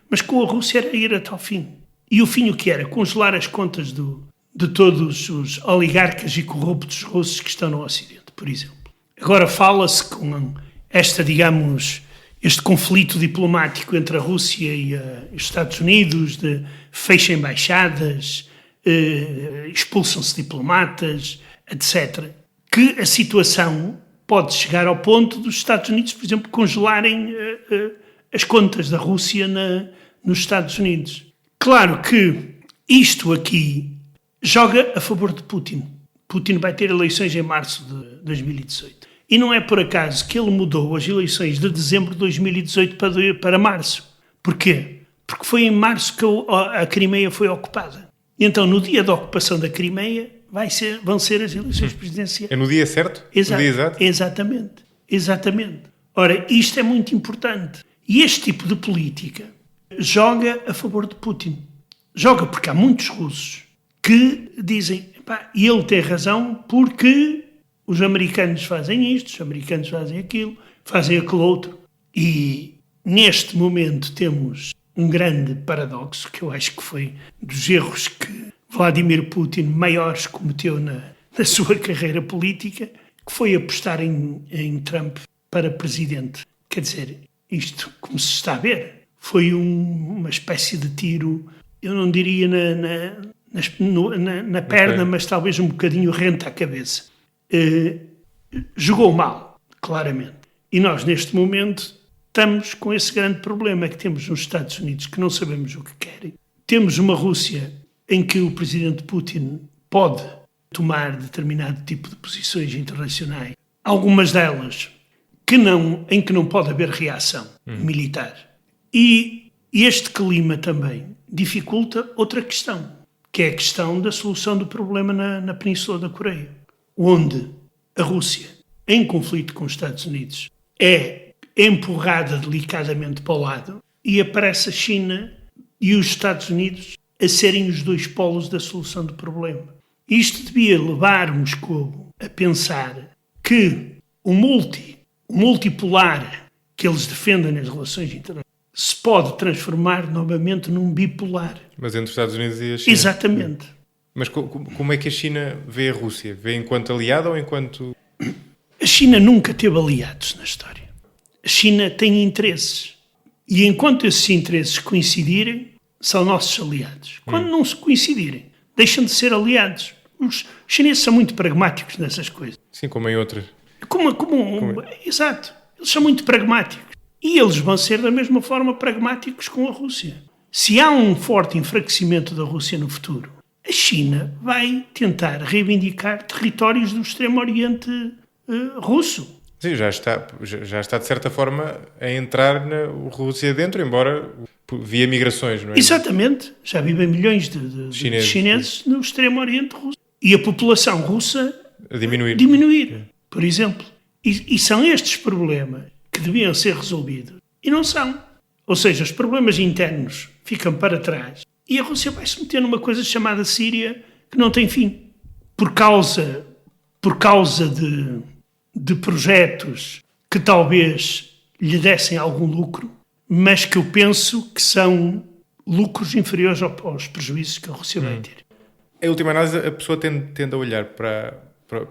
Mas com a Rússia era ir até ao fim. E o fim o que era? Congelar as contas de todos os oligarcas e corruptos russos que estão no Ocidente, por exemplo. Agora fala-se com este conflito diplomático entre a Rússia e os Estados Unidos, de fecha embaixadas, expulsam-se diplomatas, etc. Que a situação pode chegar ao ponto dos Estados Unidos, por exemplo, congelarem as contas da Rússia nos Estados Unidos. Claro que isto aqui joga a favor de Putin. Putin vai ter eleições em março de 2018. E não é por acaso que ele mudou as eleições de dezembro de 2018 para março. Porquê? Porque foi em março que a Crimeia foi ocupada. E então, no dia da ocupação da Crimeia, vão ser as eleições presidenciais. É no dia certo? Exato. No dia exato? Exatamente. Ora, isto é muito importante. E este tipo de política joga a favor de Putin. Joga porque há muitos russos que dizem, e ele tem razão porque os americanos fazem isto, os americanos fazem aquilo, fazem aquele outro. E neste momento temos um grande paradoxo, que eu acho que foi dos erros que Vladimir Putin maiores cometeu na sua carreira política, que foi apostar em Trump para presidente. Quer dizer, isto, como se está a ver, foi uma espécie de tiro, eu não diria na perna, mas talvez um bocadinho rente à cabeça. Jogou mal, claramente. E nós, neste momento, estamos com esse grande problema, que temos nos Estados Unidos que não sabemos o que querem. Temos uma Rússia em que o presidente Putin pode tomar determinado tipo de posições internacionais, algumas delas em que não pode haver reação militar. E este clima também dificulta outra questão, que é a questão da solução do problema na Península da Coreia, onde a Rússia, em conflito com os Estados Unidos, é empurrada delicadamente para o lado e aparece a China e os Estados Unidos a serem os dois polos da solução do problema. Isto devia levar Moscou a pensar que o multipolar que eles defendem nas relações internacionais se pode transformar novamente num bipolar. Mas entre os Estados Unidos e a China. Exatamente. Mas como é que a China vê a Rússia? Vê enquanto aliada ou enquanto... A China nunca teve aliados na história. A China tem interesses. E enquanto esses interesses coincidirem, são nossos aliados. Quando não se coincidirem, deixam de ser aliados. Os chineses são muito pragmáticos nessas coisas. Sim, como em outras. Exato. Eles são muito pragmáticos. E eles vão ser da mesma forma pragmáticos com a Rússia. Se há um forte enfraquecimento da Rússia no futuro, a China vai tentar reivindicar territórios do Extremo Oriente russo. Sim, já está de certa forma a entrar na Rússia dentro, embora via migrações, não é? Exatamente. Já vivem milhões de chineses no Extremo Oriente russo. E a população russa a diminuir, por exemplo. E são estes problemas que deviam ser resolvidos e não são. Ou seja, os problemas internos ficam para trás e a Rússia vai se meter numa coisa chamada Síria que não tem fim. Por causa de projetos que talvez lhe dessem algum lucro, mas que eu penso que são lucros inferiores aos prejuízos que a Rússia vai ter. Em última análise, a pessoa tende a olhar para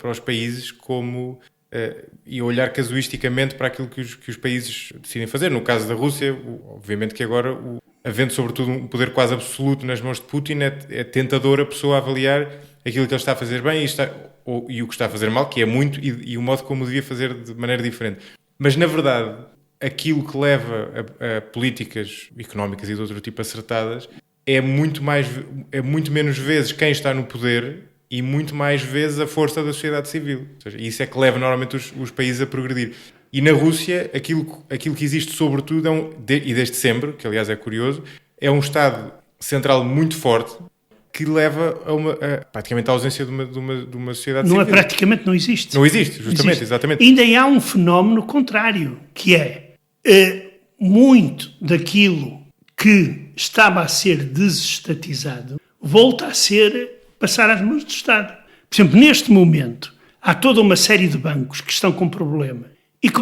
os países como... e olhar casuisticamente para aquilo que os países decidem fazer. No caso da Rússia, obviamente que agora, havendo sobretudo um poder quase absoluto nas mãos de Putin, é tentador a pessoa avaliar aquilo que ele está a fazer bem e o que está a fazer mal, que é muito, e o modo como o devia fazer de maneira diferente. Mas, na verdade, aquilo que leva a políticas económicas e de outro tipo acertadas é muito menos vezes quem está no poder e muito mais vezes a força da sociedade civil. Ou seja, isso é que leva normalmente os países a progredir. E na Rússia, aquilo que existe sobretudo, e desde sempre, que aliás é curioso, é um Estado central muito forte que leva praticamente à ausência de uma sociedade civil. Não é praticamente, não existe. Não existe, justamente, exatamente. Ainda há um fenómeno contrário, que é muito daquilo que estava a ser desestatizado volta a passar às mãos do Estado. Por exemplo, neste momento, há toda uma série de bancos que estão com problema e que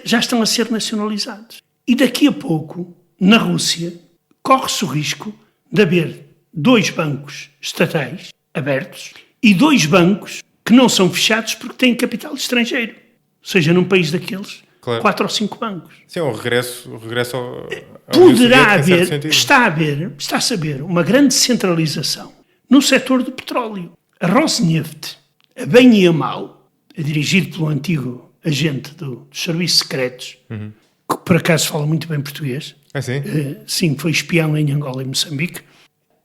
já estão a ser nacionalizados. E daqui a pouco, na Rússia, corre-se o risco de haver 2 bancos estatais abertos e 2 bancos que não são fechados porque têm capital estrangeiro. Ou seja, num país daqueles, claro. 4 ou 5 bancos. Sim, o regresso ao poderá haver, está-se a ver uma grande centralização no setor do petróleo. A Rosneft, a bem e a mal, dirigido pelo antigo agente dos serviços secretos, que por acaso fala muito bem português. Ah, sim? Sim, foi espião em Angola e Moçambique.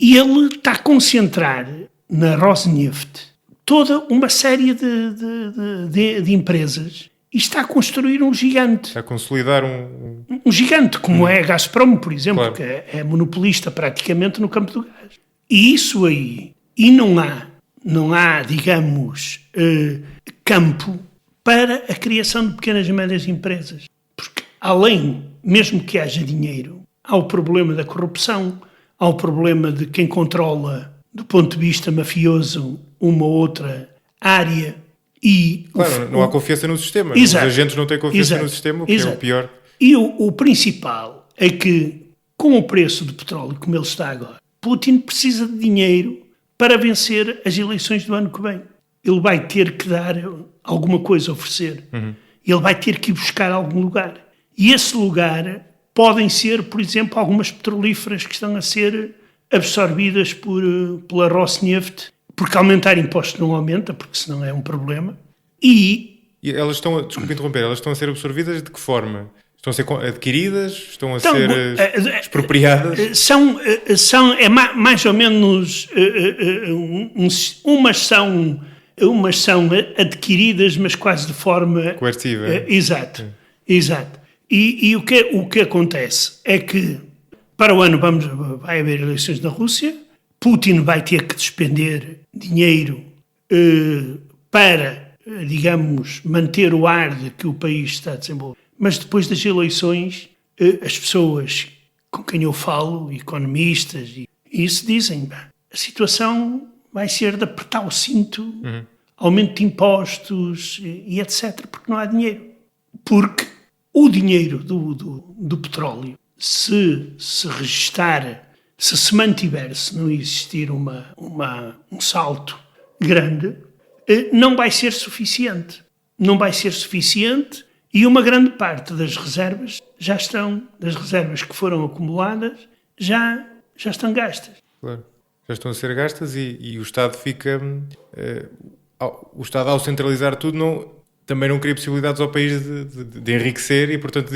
E ele está a concentrar na Rosneft toda uma série de empresas e está a construir um gigante. Está a consolidar um gigante, como é a Gazprom, por exemplo, claro. Que é monopolista praticamente no campo do gás. E isso aí, e não há, digamos, campo para a criação de pequenas e médias empresas. Porque além, mesmo que haja dinheiro, há o problema da corrupção, há o problema de quem controla, do ponto de vista mafioso, uma ou outra área. E claro, não há confiança no sistema. Exato, os agentes não têm confiança no sistema, o que é o pior. E o principal é que, com o preço do petróleo como ele está agora, Putin precisa de dinheiro para vencer as eleições do ano que vem. Ele vai ter que dar alguma coisa a oferecer. Ele vai ter que ir buscar algum lugar. E esse lugar podem ser, por exemplo, algumas petrolíferas que estão a ser absorvidas pela Rosneft, porque aumentar impostos não aumenta, porque senão é um problema. E elas estão, desculpe interromper, elas estão a ser absorvidas de que forma? Estão a ser adquiridas? Estão a ser expropriadas? É mais ou menos... umas são adquiridas, mas quase de forma... coercitiva. Exato. E o que acontece é que para o ano vai haver eleições na Rússia, Putin vai ter que despender dinheiro para, digamos, manter o ar de que o país está a desenvolver. Mas depois das eleições, as pessoas com quem eu falo, economistas, e isso dizem, a situação vai ser de apertar o cinto, aumento de impostos e etc., porque não há dinheiro. Porque o dinheiro do petróleo, se registar, se mantiver, se não existir um salto grande, não vai ser suficiente. Não vai ser suficiente e uma grande parte das reservas das reservas que foram acumuladas, já estão gastas. Claro. Já estão a ser gastas e o Estado fica... o Estado, ao centralizar tudo, também não cria possibilidades ao país de enriquecer e, portanto,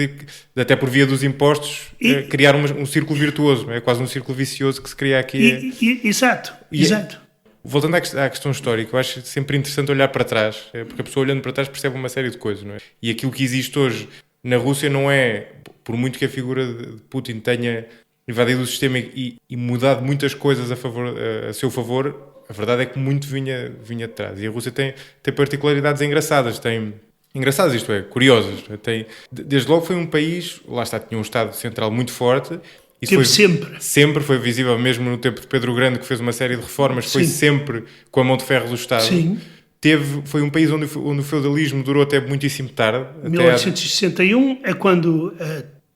até por via dos impostos, criar um círculo virtuoso. É quase um círculo vicioso que se cria aqui. Exato. Voltando à questão histórica, eu acho sempre interessante olhar para trás, porque a pessoa olhando para trás percebe uma série de coisas, não é? E aquilo que existe hoje na Rússia não é, por muito que a figura de Putin tenha invadido o sistema e mudado muitas coisas a seu favor, a verdade é que muito vinha de trás. E a Rússia tem particularidades engraçadas, isto é, curiosas. Desde logo foi um país, lá está, tinha um Estado central muito forte. Isso foi sempre foi visível, mesmo no tempo de Pedro o Grande, que fez uma série de reformas, foi sempre com a mão de ferro do Estado. Sim. Foi um país onde o feudalismo durou até muitíssimo tarde. 1861 é quando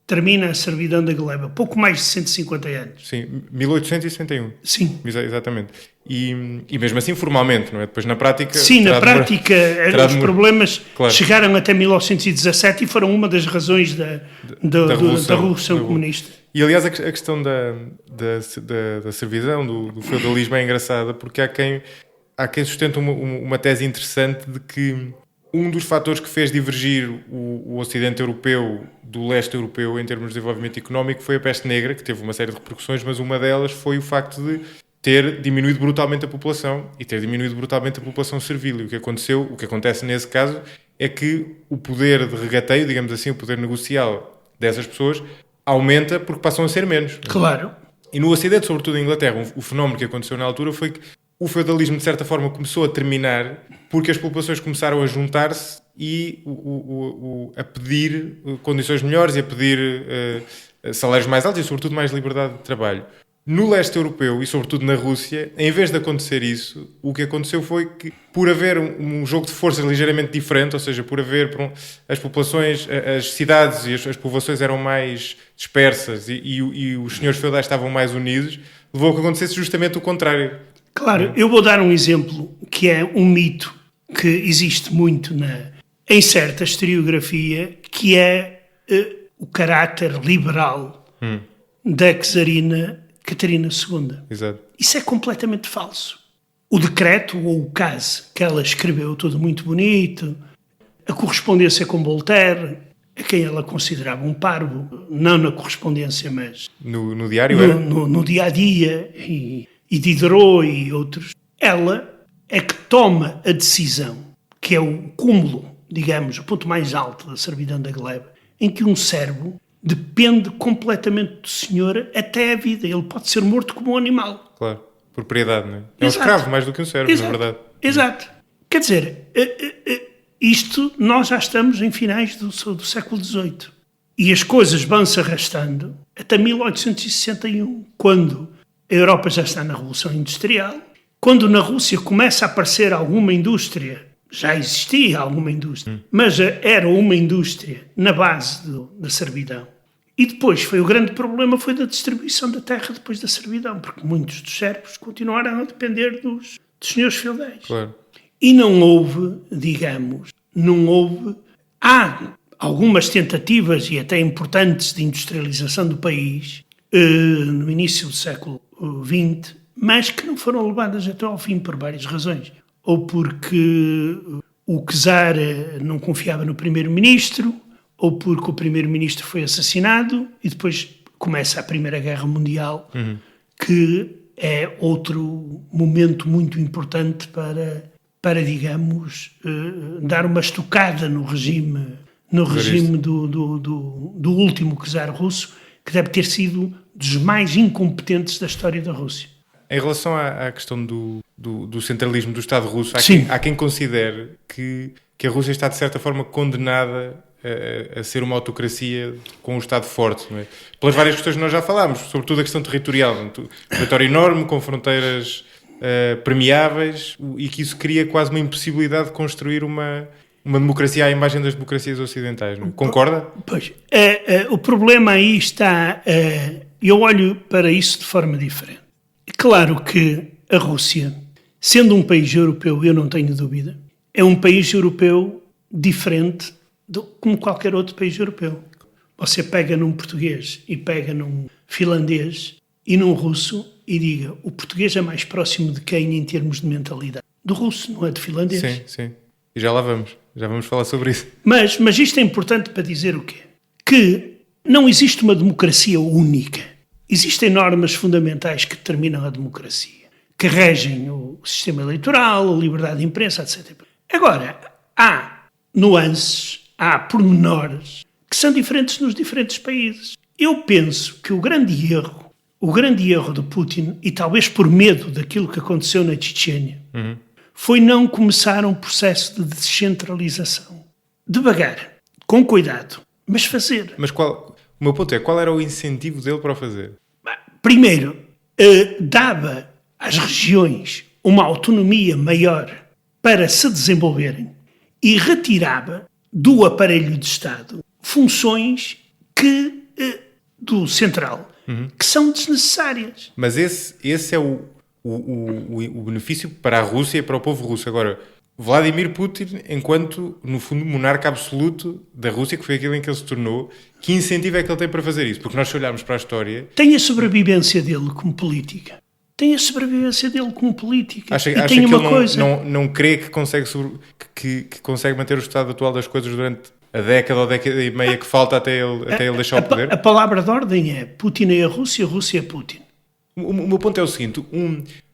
termina a servidão da gleba, pouco mais de 150 anos. Sim, 1861. Sim. Exatamente. E mesmo assim formalmente, não é? Depois na prática... Sim, na prática os problemas claro. Chegaram até 1917 e foram uma das razões da Revolução Comunista. E aliás a questão da servidão, do feudalismo é engraçada, porque há quem sustenta uma tese interessante de que um dos fatores que fez divergir o Ocidente europeu do leste europeu em termos de desenvolvimento económico foi a peste negra, que teve uma série de repercussões, mas uma delas foi o facto de ter diminuído brutalmente a população e ter diminuído brutalmente a população servil. E o que acontece nesse caso é que o poder de regateio, digamos assim, o poder negocial dessas pessoas aumenta porque passam a ser menos. Claro. E no Ocidente, sobretudo em Inglaterra, o fenómeno que aconteceu na altura foi que o feudalismo, de certa forma, começou a terminar porque as populações começaram a juntar-se e a pedir condições melhores e a pedir salários mais altos e, sobretudo, mais liberdade de trabalho. No leste europeu e, sobretudo, na Rússia, em vez de acontecer isso, o que aconteceu foi que, por haver um jogo de forças ligeiramente diferente, ou seja, por haver as populações, as cidades e as povoações eram mais dispersas e os senhores feudais estavam mais unidos, levou a que acontecesse justamente o contrário. Claro, eu vou dar um exemplo que é um mito que existe muito em certa historiografia, que é o caráter liberal da czarina Catarina II. Exato. Isso é completamente falso. O decreto ou o caso que ela escreveu, tudo muito bonito, a correspondência com Voltaire, a quem ela considerava um parvo, não na correspondência, mas no diário, no dia-a-dia, e Diderot e outros, ela é que toma a decisão, que é o cúmulo, digamos, o ponto mais alto da servidão da gleba, em que um servo depende completamente do senhor até a vida. Ele pode ser morto como um animal. Claro, propriedade, não é? É um escravo mais do que um servo, na verdade. Exato. Quer dizer, isto nós já estamos em finais do século XVIII. E as coisas vão-se arrastando até 1861, quando a Europa já está na Revolução Industrial, quando na Rússia começa a aparecer alguma indústria. Já existia alguma indústria, mas era uma indústria na base da servidão. E depois o grande problema foi da distribuição da terra depois da servidão, porque muitos dos servos continuaram a depender dos senhores feudais. Claro. E não houve, digamos, Há algumas tentativas e até importantes de industrialização do país no início do século XX, mas que não foram levadas até ao fim por várias razões. Ou porque o czar não confiava no primeiro-ministro, ou porque o primeiro-ministro foi assassinado e depois começa a Primeira Guerra Mundial, que é outro momento muito importante para digamos, dar uma estocada no regime do último czar russo, que deve ter sido dos mais incompetentes da história da Rússia. Em relação à questão do centralismo do Estado russo, há quem considere que a Rússia está, de certa forma, condenada a ser uma autocracia com um Estado forte, não é? Pelas várias questões que nós já falámos, sobretudo a questão territorial. Um território enorme, com fronteiras permeáveis, e que isso cria quase uma impossibilidade de construir uma democracia à imagem das democracias ocidentais. Não? Concorda? Pois, o problema aí está... eu olho para isso de forma diferente. É claro que a Rússia, sendo um país europeu, eu não tenho dúvida, é um país europeu diferente como qualquer outro país europeu. Você pega num português e pega num finlandês e num russo e diga, o português é mais próximo de quem em termos de mentalidade? Do russo, não é do finlandês. Sim, sim. E já lá vamos. Já vamos falar sobre isso. Mas isto é importante para dizer o quê? Que não existe uma democracia única. Existem normas fundamentais que determinam a democracia, que regem o sistema eleitoral, a liberdade de imprensa, etc. Agora, há nuances, há pormenores que são diferentes nos diferentes países. Eu penso que o grande erro de Putin, e talvez por medo daquilo que aconteceu na Chechênia, foi não começar um processo de descentralização. Devagar, com cuidado, mas fazer. Mas o meu ponto é, qual era o incentivo dele para o fazer? Primeiro, dava às regiões uma autonomia maior para se desenvolverem e retirava do aparelho de Estado funções do central, que são desnecessárias. Mas esse é o benefício para a Rússia e para o povo russo. Agora, Vladimir Putin, enquanto, no fundo, monarca absoluto da Rússia, que foi aquilo em que ele se tornou, que incentivo é que ele tem para fazer isso? Porque nós, se olharmos para a história... Tem a sobrevivência dele como política. Acha tem que ele coisa... não crê que consegue manter o estado atual das coisas durante a década ou década e meia que falta até ele deixar o poder? A palavra de ordem é Putin é a Rússia é Putin. O meu ponto é o seguinte,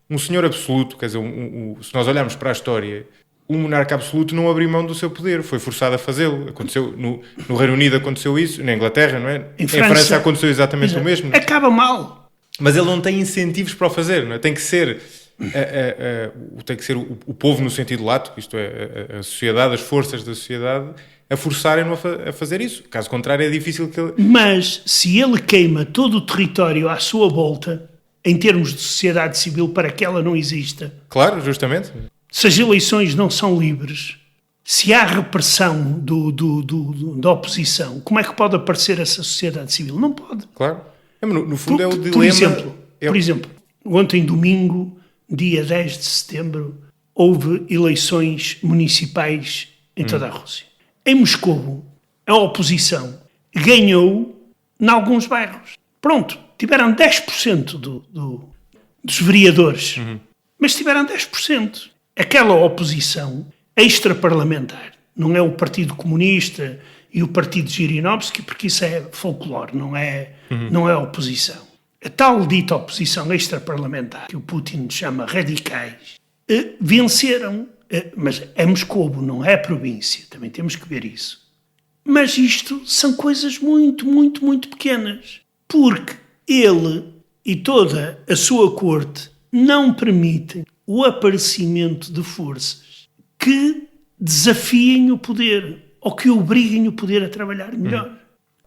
um senhor absoluto, quer dizer, se nós olharmos para a história, um monarca absoluto não abriu mão do seu poder, foi forçado a fazê-lo. Aconteceu no Reino Unido, aconteceu isso, na Inglaterra, não é? Em França aconteceu exatamente o mesmo. Acaba mal. Mas ele não tem incentivos para o fazer, não é? Tem que ser o povo no sentido lato, isto é, a sociedade, as forças da sociedade, a forçarem-no a fazer isso. Caso contrário, é difícil que ele... Mas se ele queima todo o território à sua volta, em termos de sociedade civil, para que ela não exista... Claro, justamente. Se as eleições não são livres, se há repressão da oposição, como é que pode aparecer essa sociedade civil? Não pode. Claro. No fundo é o dilema... Por exemplo, ontem domingo, dia 10 de setembro, houve eleições municipais em toda a Rússia. Em Moscovo, a oposição ganhou em alguns bairros. Pronto, tiveram 10% dos vereadores, mas tiveram 10%. Aquela oposição extraparlamentar, não é o Partido Comunista e o Partido Zhirinovsky, porque isso é folclore, não é oposição. A tal dita oposição extraparlamentar, que o Putin chama radicais, venceram, mas é Moscovo, não é a província, também temos que ver isso. Mas isto são coisas muito, muito, muito pequenas, porque ele e toda a sua corte não permitem o aparecimento de forças que desafiem o poder ou que obriguem o poder a trabalhar melhor.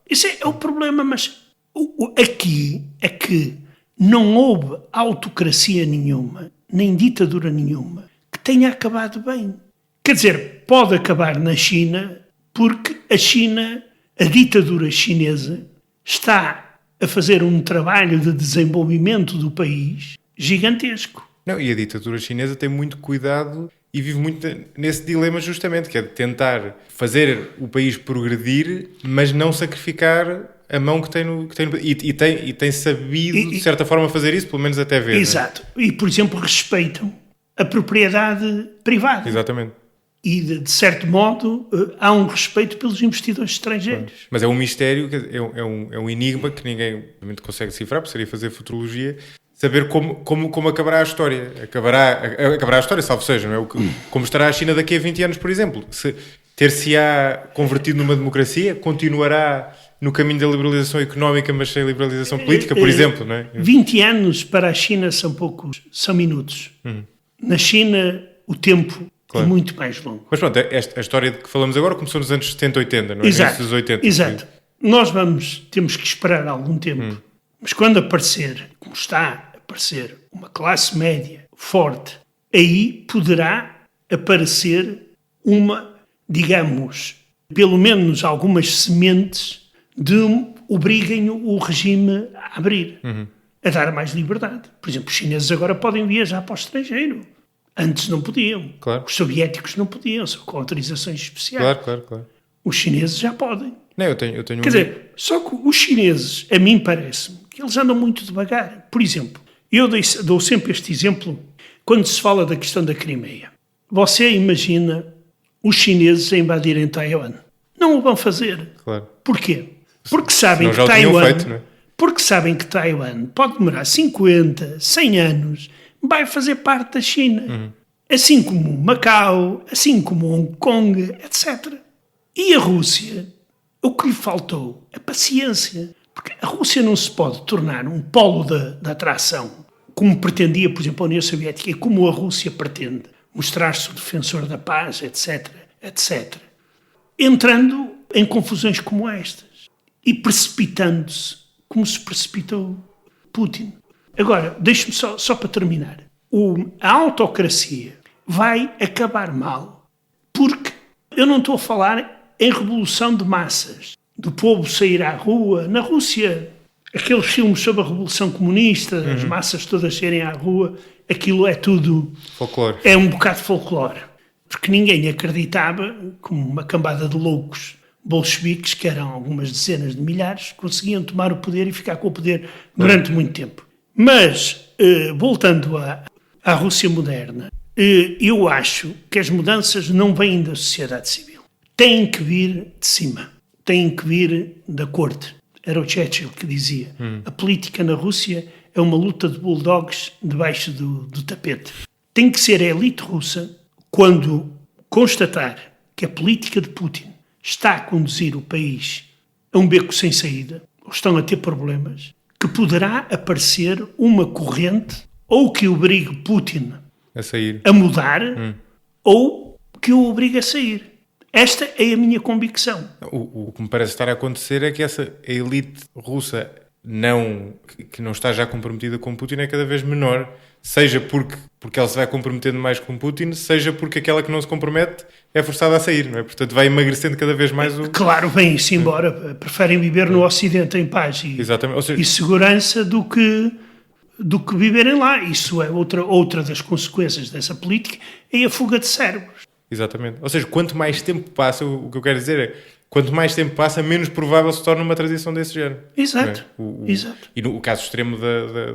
Esse é o problema, mas aqui é que não houve autocracia nenhuma, nem ditadura nenhuma, que tenha acabado bem. Quer dizer, pode acabar na China, porque a ditadura chinesa, está a fazer um trabalho de desenvolvimento do país gigantesco. Não, e a ditadura chinesa tem muito cuidado e vive muito nesse dilema justamente, que é de tentar fazer o país progredir, mas não sacrificar a mão que tem no... E tem sabido, de certa forma, fazer isso, pelo menos até ver. Exato. E, por exemplo, respeitam a propriedade privada. Exatamente. E, de certo modo, há um respeito pelos investidores estrangeiros. Mas é um mistério, é um enigma que ninguém realmente consegue decifrar, porque seria fazer futurologia, saber como acabará a história. Acabará a história, salvo seja, não é? Como estará a China daqui a 20 anos, por exemplo. Se ter-se-á convertido numa democracia, continuará no caminho da liberalização económica, mas sem liberalização política, por exemplo, não é? 20 anos para a China são minutos. Na China, o tempo é muito mais longo. Mas pronto, a história de que falamos agora começou nos anos 70, 80, não é? Exato, Dos 80. exato. Nós temos que esperar algum tempo. Mas quando aparecer, como está a aparecer, uma classe média forte, aí poderá aparecer digamos, pelo menos algumas sementes obriguem o regime a abrir, a dar mais liberdade. Por exemplo, os chineses agora podem viajar para o estrangeiro. Antes não podiam. Claro. Os soviéticos não podiam, só com autorizações especiais. Claro. Os chineses já podem. Não, eu tenho Quer dizer, só que os chineses, a mim parece-me, que eles andam muito devagar. Por exemplo, eu dou sempre este exemplo quando se fala da questão da Crimeia. Você imagina os chineses a invadirem Taiwan. Não o vão fazer. Claro. Porquê? Porque sabem que porque sabem que Taiwan pode demorar 50, 100 anos, vai fazer parte da China. Assim como Macau, assim como Hong Kong, etc. E a Rússia, o que lhe faltou é paciência. Porque a Rússia não se pode tornar um polo da atração, como pretendia, por exemplo, a União Soviética, e como a Rússia pretende, mostrar-se o defensor da paz, etc., etc., entrando em confusões como estas e precipitando-se como se precipitou Putin. Agora, deixe-me só para terminar. A autocracia vai acabar mal porque eu não estou a falar em revolução de massas, do povo sair à rua. Na Rússia, aqueles filmes sobre a Revolução Comunista, as massas todas saírem à rua, aquilo é tudo... folclore. É um bocado de folclore. Porque ninguém acreditava, como uma cambada de loucos bolcheviques, que eram algumas dezenas de milhares, conseguiam tomar o poder e ficar com o poder durante muito tempo. Mas, voltando à Rússia moderna, eu acho que as mudanças não vêm da sociedade civil. Têm que vir de cima. Têm que vir da corte. Era o Churchill que dizia. A política na Rússia é uma luta de bulldogs debaixo do tapete. Tem que ser a elite russa, quando constatar que a política de Putin está a conduzir o país a um beco sem saída, ou estão a ter problemas, que poderá aparecer uma corrente ou que obrigue Putin a sair, a mudar, ou que o obrigue a sair. Esta é a minha convicção. O que me parece estar a acontecer é que essa elite russa que não está já comprometida com Putin é cada vez menor, seja porque ela se vai comprometendo mais com Putin, seja porque aquela que não se compromete é forçada a sair, não é? Portanto, vai emagrecendo cada vez mais o... Claro, vêm-se embora, preferem viver no Ocidente em paz e segurança do que viverem lá. Isso é outra das consequências dessa política, é a fuga de cérebros. Exatamente. Ou seja, quanto mais tempo passa, o que eu quero dizer é, quanto mais tempo passa, menos provável se torna uma transição desse género. Exato. É? Exato. E no caso extremo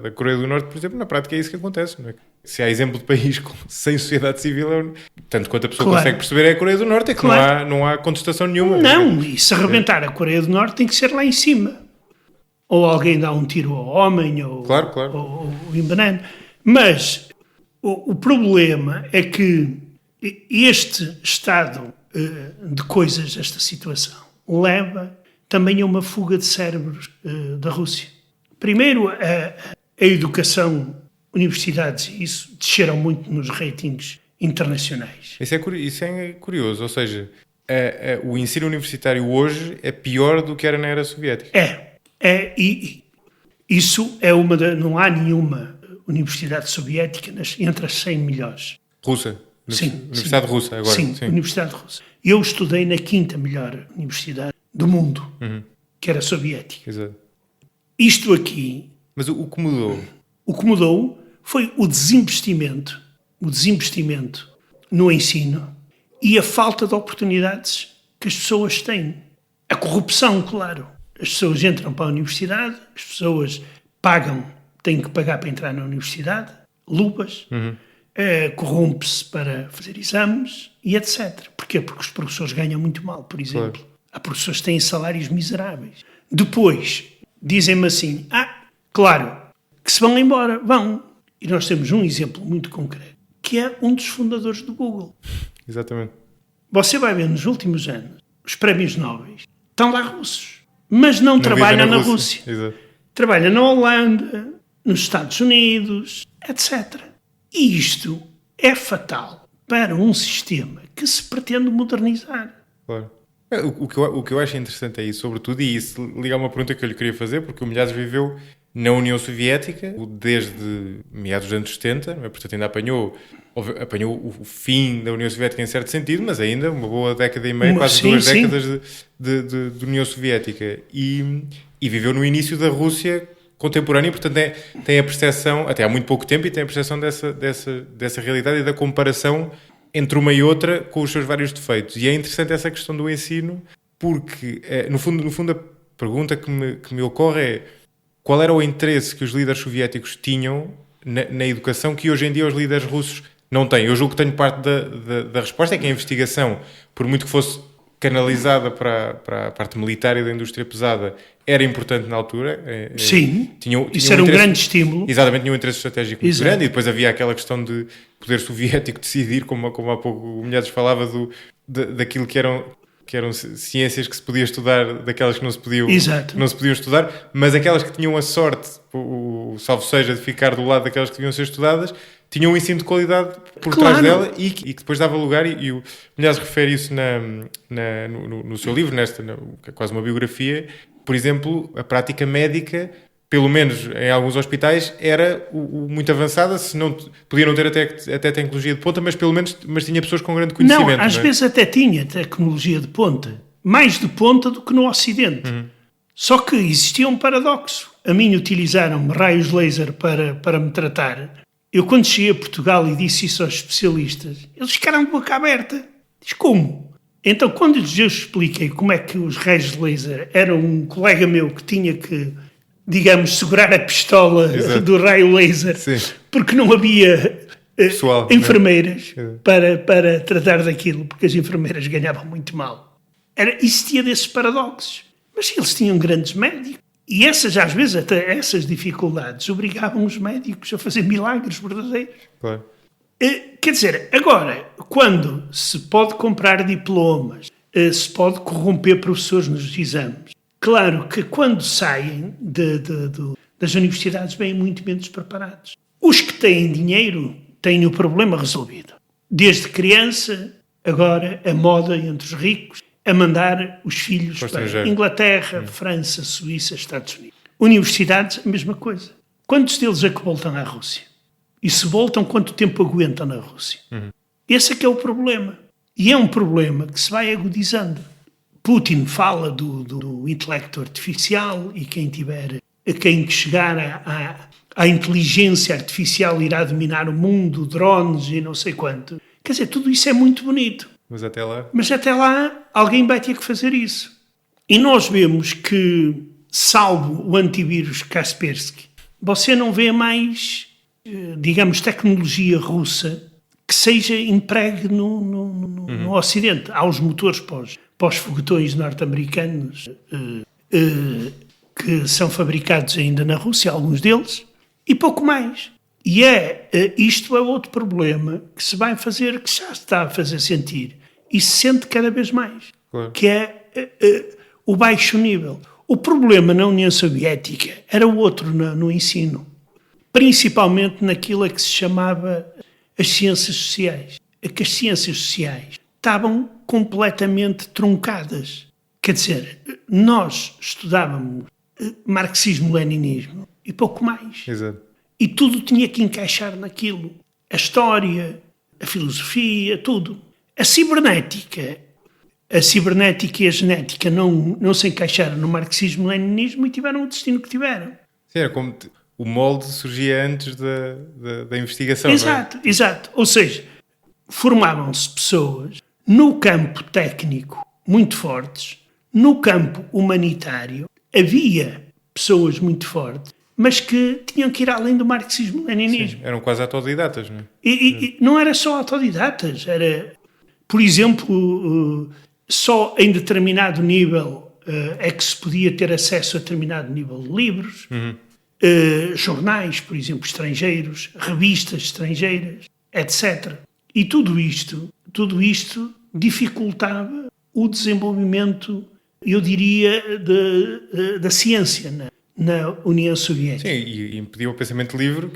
da Coreia do Norte, por exemplo, na prática é isso que acontece. Não é? Se há exemplo de país sem sociedade civil, tanto quanto a pessoa consegue perceber é a Coreia do Norte, é que não há contestação nenhuma. Não, e se arrebentar a Coreia do Norte tem que ser lá em cima. Ou alguém dá um tiro ao homem, ou envenena. Mas o problema é que este estado de coisas, esta situação, leva também a uma fuga de cérebros da Rússia. Primeiro, a educação, universidades e isso desceram muito nos ratings internacionais. Isso é curioso, ou seja, o ensino universitário hoje é pior do que era na era soviética. E isso é não há nenhuma universidade soviética entre as 100 melhores. Russa? Sim. Universidade russa agora? Sim, Universidade russa. Eu estudei na 5ª melhor universidade do mundo, que era soviética. Exato. Isto aqui... Mas o que mudou? O que mudou foi o desinvestimento no ensino e a falta de oportunidades que as pessoas têm. A corrupção, claro. As pessoas entram para a universidade, as pessoas têm que pagar para entrar na universidade, luvas, corrompe-se para fazer exames e etc. Porquê? Porque os professores ganham muito mal, por exemplo. Claro. Há professores que têm salários miseráveis. Depois, dizem-me assim, claro, que se vão embora, vão. E nós temos um exemplo muito concreto, que é um dos fundadores do Google. Exatamente. Você vai ver nos últimos anos, os prémios Nobel, estão lá russos, mas não trabalham na Rússia. Exato. Trabalham na Holanda, nos Estados Unidos, etc. E isto é fatal para um sistema que se pretende modernizar. Claro. O que eu acho interessante é isso, sobretudo, e isso liga a uma pergunta que eu lhe queria fazer, porque o Milhazes viveu na União Soviética desde meados dos anos 70, portanto ainda apanhou o fim da União Soviética em certo sentido, mas ainda uma boa década e meia, quase duas décadas de União Soviética. E viveu no início da Rússia contemporânea, portanto tem a percepção, até há muito pouco tempo, e tem a percepção dessa realidade e da comparação entre uma e outra com os seus vários defeitos. E é interessante essa questão do ensino, porque, no fundo a pergunta que me ocorre é qual era o interesse que os líderes soviéticos tinham na educação que hoje em dia os líderes russos não têm. Eu julgo que tenho parte da resposta, é que a investigação, por muito que fosse canalizada para a parte militar e da indústria pesada, era importante na altura. Sim, isso era um grande estímulo. Exatamente, tinha um interesse estratégico muito grande, e depois havia aquela questão de poder soviético decidir, como há pouco o Milhazes falava, daquilo que eram ciências que se podia estudar, daquelas que não se podiam estudar, mas aquelas que tinham a sorte, salvo seja, de ficar do lado daquelas que deviam ser estudadas, tinham um ensino de qualidade por trás dela e que depois dava lugar, e o Milhazes refere isso no seu livro, que é quase uma biografia. Por exemplo, a prática médica, pelo menos em alguns hospitais, era muito avançada, se não, podia não ter até tecnologia de ponta, mas pelo menos tinha pessoas com grande conhecimento. Não, às vezes até tinha tecnologia de ponta, mais de ponta do que no Ocidente. Só que existia um paradoxo. A mim utilizaram-me raios laser para me tratar. Eu, quando cheguei a Portugal e disse isso aos especialistas, eles ficaram de boca aberta. Diz, como? Então, quando eu expliquei como é que os raios laser eram um colega meu que tinha que, digamos, segurar a pistola Exato. do raio laser, sim, porque não havia pessoal, enfermeiras, né? para tratar daquilo, porque as enfermeiras ganhavam muito mal. Existia desses paradoxos. Mas eles tinham grandes médicos. E às vezes, até essas dificuldades obrigavam os médicos a fazer milagres verdadeiros. Claro. Quer dizer, agora, quando se pode comprar diplomas, se pode corromper professores nos exames, claro que quando saem das universidades vêm muito menos preparados. Os que têm dinheiro têm o problema resolvido. Desde criança, agora a moda entre os ricos a mandar os filhos para Inglaterra, França, Suíça, Estados Unidos. Universidades, a mesma coisa. Quantos deles é que voltam à Rússia? E se voltam, quanto tempo aguentam na Rússia? Esse é que é o problema. E é um problema que se vai agudizando. Putin fala do intelecto artificial e quem chegar à inteligência artificial irá dominar o mundo, drones e não sei quanto. Quer dizer, tudo isso é muito bonito. Mas até lá alguém vai ter que fazer isso. E nós vemos que, salvo o antivírus Kaspersky, você não vê mais, digamos, tecnologia russa que seja empregue no Ocidente. Há os motores para os foguetões norte-americanos que são fabricados ainda na Rússia, alguns deles, e pouco mais. E isto é outro problema que se vai fazer, que já se está a fazer sentir, e se sente cada vez mais, claro, que é o baixo nível. O problema na União Soviética era outro no ensino, principalmente naquilo que se chamava as ciências sociais. Que as ciências sociais estavam completamente truncadas. Quer dizer, nós estudávamos marxismo-leninismo e pouco mais. Exato. E tudo tinha que encaixar naquilo. A história, a filosofia, tudo. A cibernética e a genética não se encaixaram no marxismo-leninismo e tiveram o destino que tiveram. Sim, era como o molde surgia antes da investigação. Exato, não é? Exato. Ou seja, formavam-se pessoas no campo técnico muito fortes, no campo humanitário havia pessoas muito fortes, mas que tinham que ir além do marxismo-leninismo. Eram quase autodidatas, não é? E não era só autodidatas, era, por exemplo, só em determinado nível é que se podia ter acesso a determinado nível de livros, jornais, por exemplo, estrangeiros, revistas estrangeiras, etc. E tudo isto dificultava o desenvolvimento, eu diria, da ciência na União Soviética. Sim, e impedia o pensamento livre,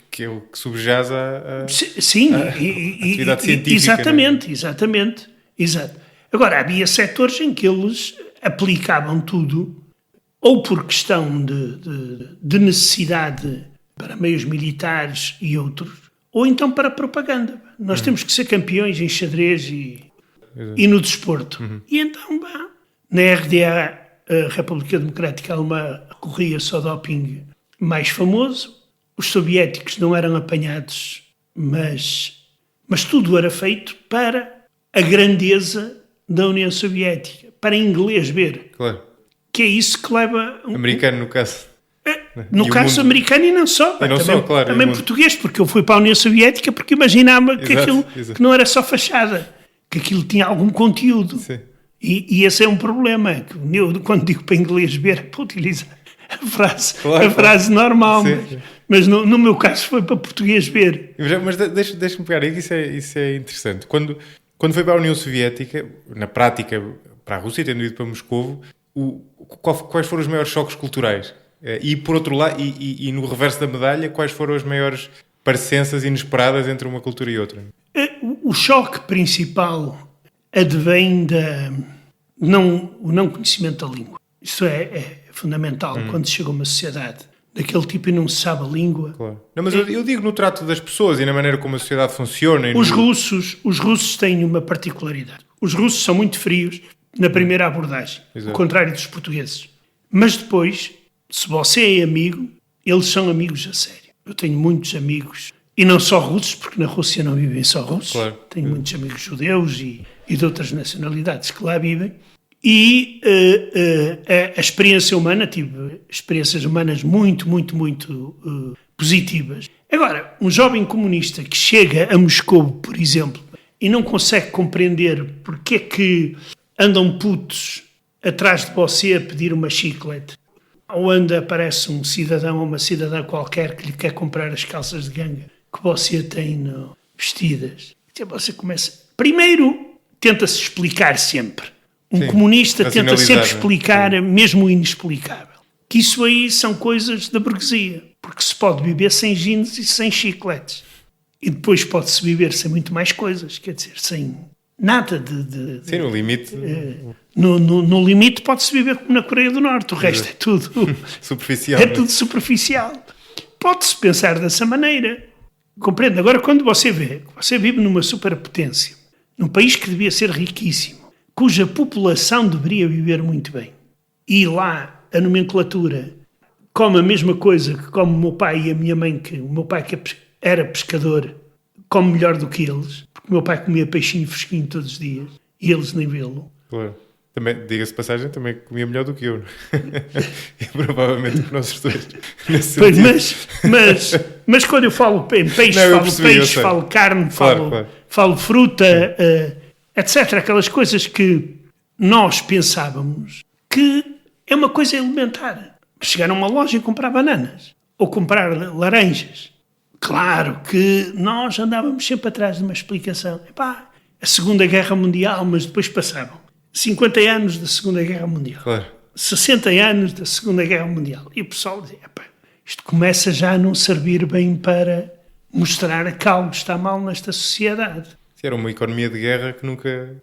que é o que subjaz a atividade científica. Exatamente. Agora, havia setores em que eles aplicavam tudo, ou por questão de necessidade para meios militares e outros, ou então para propaganda. Nós temos que ser campeões em xadrez e no desporto. E então, na RDA, a República Democrática Alemã, corria-se ao doping mais famoso. Os soviéticos não eram apanhados, mas tudo era feito para a grandeza da União Soviética, para inglês ver. Claro. Que é isso que leva... Americano, no caso. No caso americano e não só. Também português, porque eu fui para a União Soviética porque imaginava que aquilo que não era só fachada, que aquilo tinha algum conteúdo. Sim. E esse é um problema. Que eu, quando digo para inglês ver, para utilizar a frase normal, mas no meu caso foi para português ver. Mas deixa-me pegar aí, que isso é interessante. Quando foi para a União Soviética, na prática, para a Rússia, tendo ido para Moscovo, quais foram os maiores choques culturais? E por outro lado, e no reverso da medalha, quais foram as maiores parecenças inesperadas entre uma cultura e outra? O choque principal advém o não conhecimento da língua. Isso é fundamental quando chega a uma sociedade daquele tipo e não se sabe a língua. Claro. Não, mas eu digo no trato das pessoas e na maneira como a sociedade funciona. Os russos têm uma particularidade. Os russos são muito frios na primeira abordagem, ao contrário dos portugueses. Mas depois, se você é amigo, eles são amigos a sério. Eu tenho muitos amigos, e não só russos, porque na Rússia não vivem só russos. Claro. Tenho muitos amigos judeus e de outras nacionalidades que lá vivem. E a experiência humana, tive experiências humanas muito positivas. Agora, um jovem comunista que chega a Moscou, por exemplo, e não consegue compreender porque é que andam putos atrás de você a pedir uma chiclete, ou aparece um cidadão ou uma cidadã qualquer que lhe quer comprar as calças de ganga que você tem vestidas. Então você começa... Primeiro, tenta-se explicar sempre. Um comunista tenta sempre explicar, mesmo o inexplicável. Que isso aí são coisas da burguesia. Porque se pode viver sem jeans e sem chicletes. E depois pode-se viver sem muito mais coisas. Quer dizer, sem nada de sim, no limite... No limite pode-se viver como na Coreia do Norte. O resto é tudo... superficial. É tudo superficial. Pode-se pensar dessa maneira. Compreende? Agora, quando você vê que você vive numa superpotência, num país que devia ser riquíssimo, cuja população deveria viver muito bem, e lá a nomenclatura come a mesma coisa que come o meu pai e a minha mãe, que o meu pai que era pescador, come melhor do que eles, porque o meu pai comia peixinho fresquinho todos os dias, e eles nem vê-lo. Claro. Também, diga-se de passagem, também comia melhor do que eu. E provavelmente que nós dois. Mas quando eu falo em peixe, falo carne, falo fruta, etc. Aquelas coisas que nós pensávamos que é uma coisa elementar. Chegar a uma loja e comprar bananas. Ou comprar laranjas. Claro que nós andávamos sempre atrás de uma explicação. A Segunda Guerra Mundial, mas depois passavam 50 anos da Segunda Guerra Mundial. Claro. 60 anos da Segunda Guerra Mundial. E o pessoal dizia, isto começa já a não servir bem para mostrar que algo está mal nesta sociedade. Era uma economia de guerra que nunca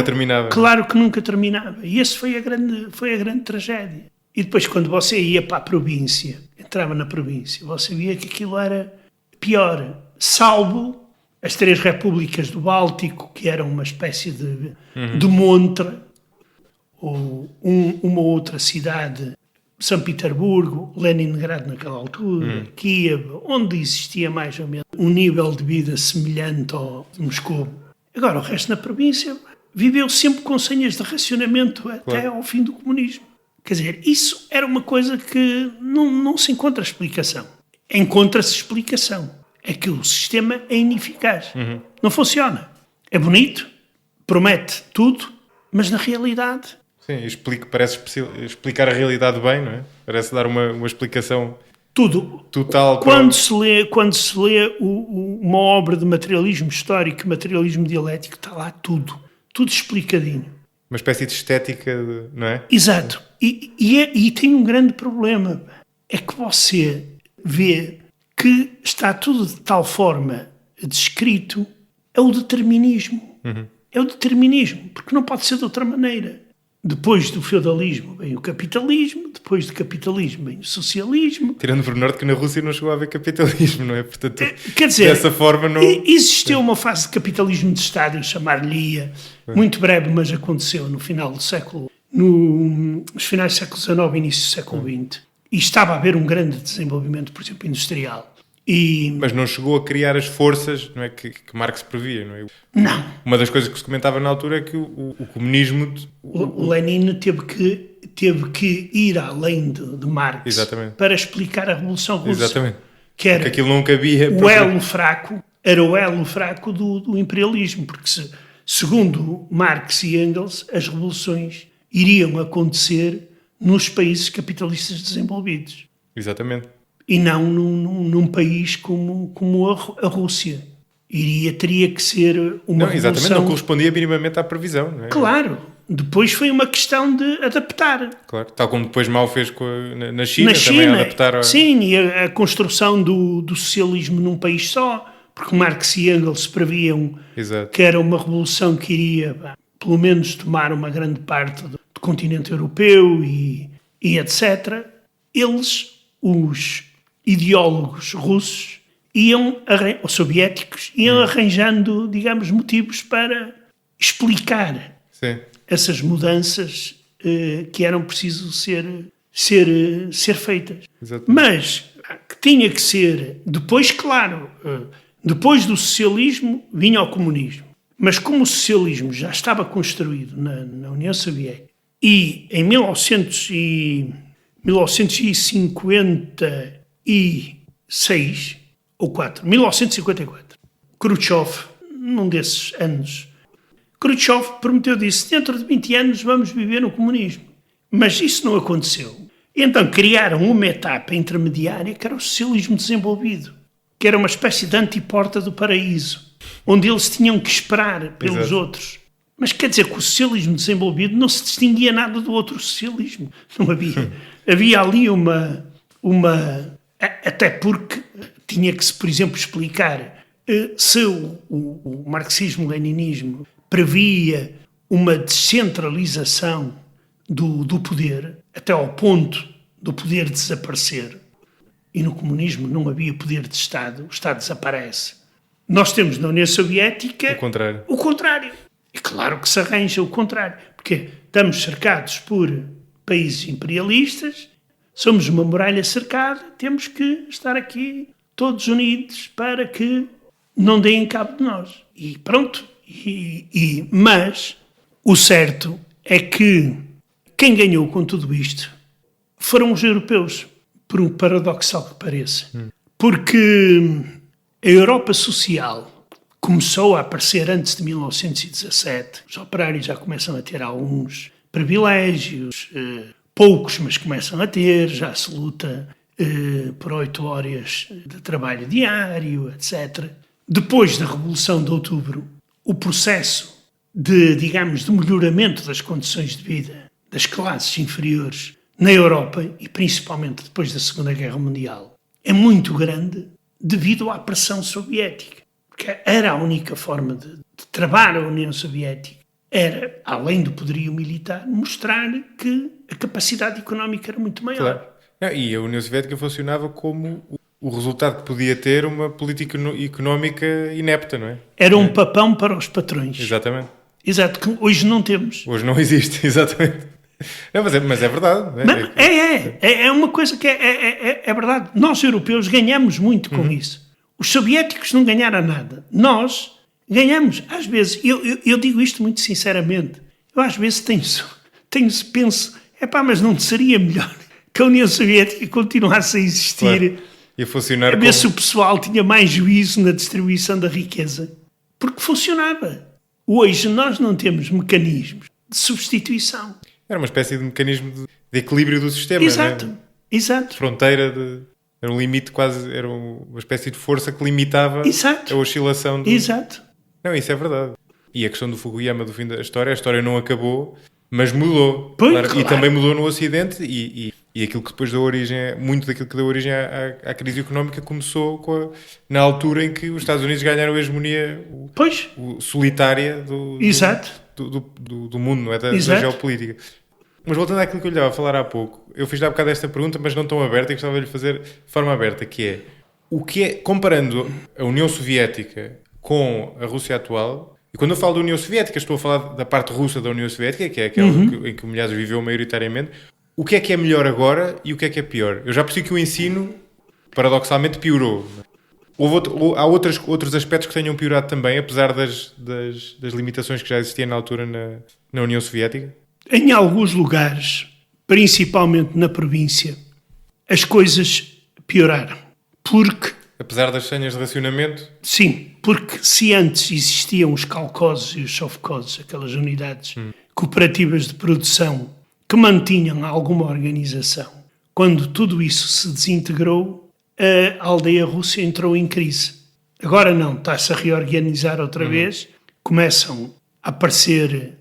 terminava. Claro que nunca terminava. E esse foi a grande tragédia. E depois, quando você ia para a província, entrava na província, você via que aquilo era pior, salvo as 3 repúblicas do Báltico, que eram uma espécie de montra, ou uma outra cidade São Petersburgo, Leningrado naquela altura, Kiev, onde existia mais ou menos um nível de vida semelhante ao de Moscou. Agora, o resto da província viveu sempre com senhas de racionamento até ao fim do comunismo. Quer dizer, isso era uma coisa que não se encontra explicação. Encontra-se explicação. É que o sistema é ineficaz. Não funciona. É bonito, promete tudo, mas na realidade... Sim, parece explicar a realidade bem, não é? Parece dar uma explicação tudo total. Quando se lê uma obra de materialismo histórico, materialismo dialético, está lá tudo explicadinho. Uma espécie de estética, não é? Exato. E tem um grande problema. É que você vê que está tudo de tal forma descrito, é o determinismo. É o determinismo, porque não pode ser de outra maneira. Depois do feudalismo vem o capitalismo, depois do capitalismo vem o socialismo. Tirando por norte que na Rússia não chegou a haver capitalismo, não é? Portanto, quer dizer, dessa forma não... Existiu uma fase de capitalismo de Estado, eu chamar-lhe muito breve, mas aconteceu no final do século, nos finais do século XIX e início do século XX. E estava a haver um grande desenvolvimento, por exemplo, industrial. Mas não chegou a criar as forças, não é, que Marx previa, não é? Não. Uma das coisas que se comentava na altura é que o comunismo... O Lenin teve que ir além de Marx. Exatamente. Para explicar a Revolução Russa. Exatamente. Que era porque aquilo não cabia... Era o elo fraco do imperialismo, porque segundo Marx e Engels, as revoluções iriam acontecer nos países capitalistas desenvolvidos. Exatamente. E não num país como a Rússia. Teria que ser uma revolução... Exatamente, não correspondia minimamente à previsão. Não é? Claro. Depois foi uma questão de adaptar. Claro, tal como depois Mao fez na China, também adaptar... Sim, e a construção do socialismo num país só, porque Marx e Engels previam que era uma revolução que iria, pelo menos, tomar uma grande parte do continente europeu e etc. Eles, os ideólogos russos, ou soviéticos, iam arranjando, digamos, motivos para explicar essas mudanças que eram preciso ser feitas. Exatamente. Mas que tinha que ser, depois, claro, depois do socialismo vinha o comunismo. Mas como o socialismo já estava construído na União Soviética e em 1956 ou 1954, Khrushchev, num desses anos, Khrushchev disse, dentro de 20 anos vamos viver no comunismo. Mas isso não aconteceu. Então criaram uma etapa intermediária que era o socialismo desenvolvido, que era uma espécie de antiporta do paraíso, onde eles tinham que esperar pelos outros. Mas quer dizer que o socialismo desenvolvido não se distinguia nada do outro socialismo. Não havia. Havia ali uma... Até porque tinha que se, por exemplo, explicar se o marxismo-leninismo previa uma descentralização do poder, até ao ponto do poder desaparecer. E no comunismo não havia poder de Estado, o Estado desaparece. Nós temos na União Soviética o contrário. É claro que se arranja o contrário, porque estamos cercados por países imperialistas, somos uma muralha cercada, temos que estar aqui todos unidos para que não deem cabo de nós. E pronto. Mas o certo é que quem ganhou com tudo isto foram os europeus, por um paradoxal que pareça. Porque a Europa social começou a aparecer antes de 1917. Os operários já começam a ter alguns privilégios, poucos, mas começam a ter, já se luta por 8 horas de trabalho diário, etc. Depois da Revolução de Outubro, o processo de melhoramento das condições de vida das classes inferiores na Europa, e principalmente depois da Segunda Guerra Mundial, é muito grande devido à pressão soviética. Porque era a única forma de travar a União Soviética. Era, além do poderio militar, mostrar que a capacidade económica era muito maior. Claro. E a União Soviética funcionava como o resultado que podia ter uma política económica inepta, não é? Era um papão para os patrões. Exatamente. Exato, que hoje não temos. Hoje não existe, exatamente. Não, mas é verdade. Mas é uma coisa que é verdade. Nós, europeus, ganhamos muito com isso. Os soviéticos não ganharam nada. Nós ganhamos. Às vezes, eu digo isto muito sinceramente, eu às vezes penso, mas não seria melhor que a União Soviética continuasse a existir, claro. E a funcionar a ver se o pessoal tinha mais juízo na distribuição da riqueza? Porque funcionava. Hoje nós não temos mecanismos de substituição. Era uma espécie de mecanismo de equilíbrio do sistema. Exato, né? Exato. Fronteira era um limite quase, era uma espécie de força que limitava a oscilação. Exato. Não, isso é verdade. E a questão do Fukuyama, do fim da história, a história não acabou, mas mudou. Claro. E também mudou no Ocidente e aquilo que depois deu origem, muito daquilo que deu origem à crise económica começou na altura em que os Estados Unidos ganharam a hegemonia solitária do mundo, não é? Da geopolítica. Mas voltando àquilo que eu lhe estava a falar há pouco, eu fiz há bocado esta pergunta, mas não tão aberta, e gostava de lhe fazer de forma aberta, que é, comparando a União Soviética com a Rússia atual, e quando eu falo da União Soviética, estou a falar da parte russa da União Soviética, que é aquela em que o Milhazes viveu maioritariamente, o que é melhor agora e o que é pior? Eu já percebi que o ensino, paradoxalmente, piorou. Há outros aspectos que tenham piorado também, apesar das limitações que já existiam na altura na União Soviética? Em alguns lugares, principalmente na província, as coisas pioraram. Porque... Apesar das senhas de racionamento? Sim, porque se antes existiam os calcoses e os sovcoses, aquelas unidades cooperativas de produção que mantinham alguma organização, quando tudo isso se desintegrou, a aldeia russa entrou em crise. Agora não, está-se a reorganizar outra vez, começam a aparecer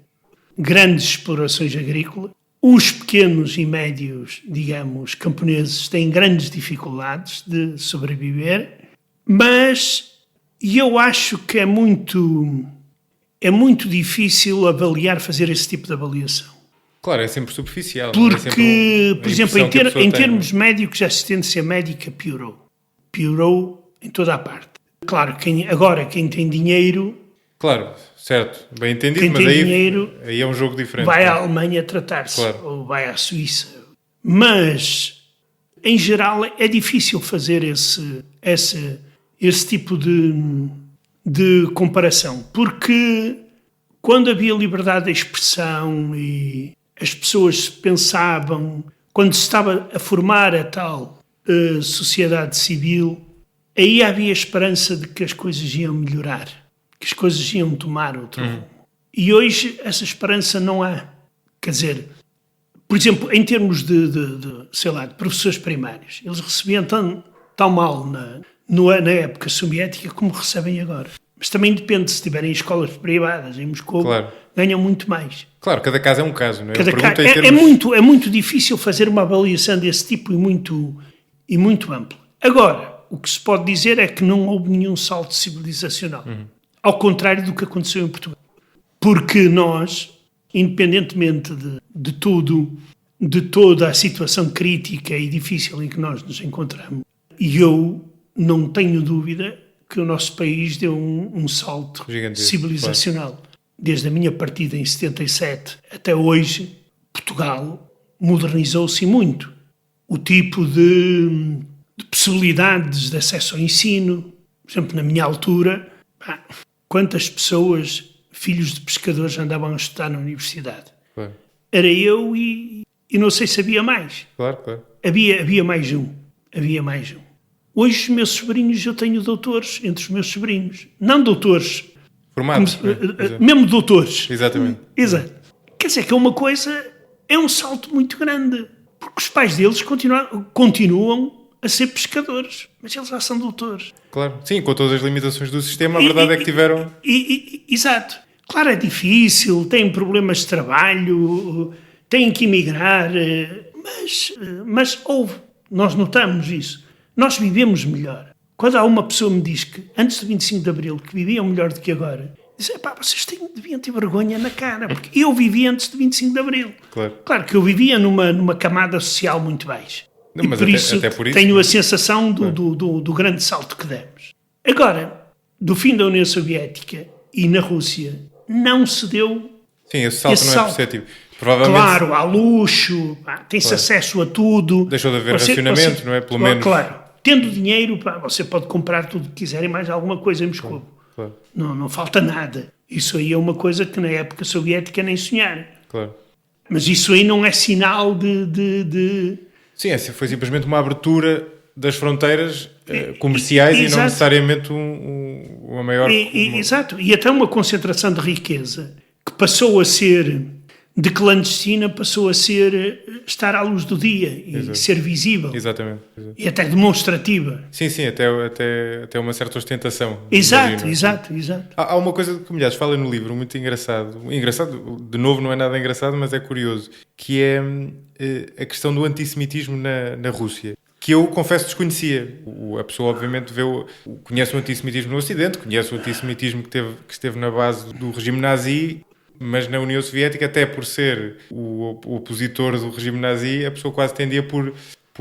grandes explorações agrícolas, os pequenos e médios, digamos, camponeses têm grandes dificuldades de sobreviver, mas eu acho que é muito difícil fazer esse tipo de avaliação. Claro, é sempre superficial. Porque, por exemplo, em termos médicos, a assistência médica piorou. Piorou em toda a parte. Claro, quem tem dinheiro... Claro, certo, bem entendido, mas aí é um jogo diferente. Vai à Alemanha tratar-se, ou vai à Suíça. Mas, em geral, é difícil fazer esse tipo de comparação. Porque quando havia liberdade de expressão e as pessoas pensavam, quando se estava a formar a tal sociedade civil, aí havia esperança de que as coisas iam melhorar, que as coisas iam tomar outro rumo. E hoje essa esperança não há. Quer dizer, por exemplo, em termos de professores primários, eles recebiam tão mal na época soviética como recebem agora. Mas também depende, se tiverem escolas privadas em Moscou, ganham muito mais. Claro, cada caso é um caso, não é? É muito difícil fazer uma avaliação desse tipo e muito ampla. Agora, o que se pode dizer é que não houve nenhum salto civilizacional. Ao contrário do que aconteceu em Portugal. Porque nós, independentemente de toda a situação crítica e difícil em que nós nos encontramos, e eu não tenho dúvida que o nosso país deu um salto civilizacional. Claro. Desde a minha partida em 77 até hoje, Portugal modernizou-se muito. O tipo de possibilidades de acesso ao ensino, por exemplo, na minha altura, quantas pessoas, filhos de pescadores, andavam a estudar na universidade? Claro. Era eu e não sei se havia mais. Claro. Havia mais um. Hoje, os meus sobrinhos, eu tenho doutores entre os meus sobrinhos. Não doutores. Formados. Mesmo doutores. Exatamente. Exato. Quer dizer que é um salto muito grande. Porque os pais deles continuam a ser pescadores. Mas eles já são doutores. Claro. Sim, com todas as limitações do sistema, a verdade é que tiveram... Exato. Claro, é difícil, têm problemas de trabalho, têm que emigrar, mas houve. Nós notamos isso. Nós vivemos melhor. Quando há uma pessoa que me diz que antes do 25 de Abril que viviam melhor do que agora, diz, vocês deviam ter vergonha na cara, porque eu vivi antes do 25 de Abril. Claro que eu vivia numa camada social muito baixa. Não, mas até por isso tenho a sensação do grande salto que demos. Agora, do fim da União Soviética e na Rússia, não se deu... Sim, esse salto não é perceptível. Provavelmente, claro, há luxo, tem-se acesso a tudo. deixou de haver racionamento, não é? Pelo menos. Claro, tendo dinheiro, você pode comprar tudo o que quiser e mais alguma coisa em Moscou. Claro. Não falta nada. Isso aí é uma coisa que na época soviética nem sonhar. Claro. Mas isso aí não é sinal de... Sim, foi simplesmente uma abertura das fronteiras comerciais e não necessariamente uma maior... Exato. E até uma concentração de riqueza que passou a ser de clandestina, passou a ser estar à luz do dia e ser visível. Exatamente. E até demonstrativa. Sim, até uma certa ostentação. Exato. Há uma coisa que o Milhares fala no livro, muito engraçado. Engraçado, de novo, não é nada engraçado, mas é curioso, que é a questão do antissemitismo na Rússia. Que eu, confesso, desconhecia. A pessoa, obviamente, conhece o antissemitismo no Ocidente, conhece o antissemitismo que esteve na base do regime nazi, mas na União Soviética, até por ser o opositor do regime nazi, a pessoa quase tendia por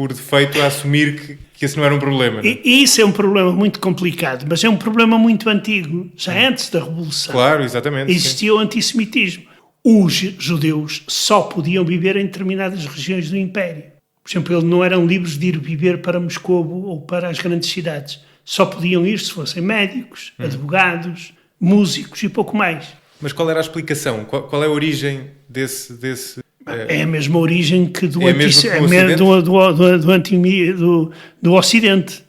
defeito a assumir que esse não era um problema. Não é? E isso é um problema muito complicado, mas é um problema muito antigo. Já antes da Revolução. Claro, exatamente. Existia o antissemitismo. Os judeus só podiam viver em determinadas regiões do Império. Por exemplo, eles não eram livres de ir viver para Moscou ou para as grandes cidades. Só podiam ir se fossem médicos, advogados, músicos e pouco mais. Mas qual era a explicação? Qual é a origem desse... É a mesma origem que do Ocidente.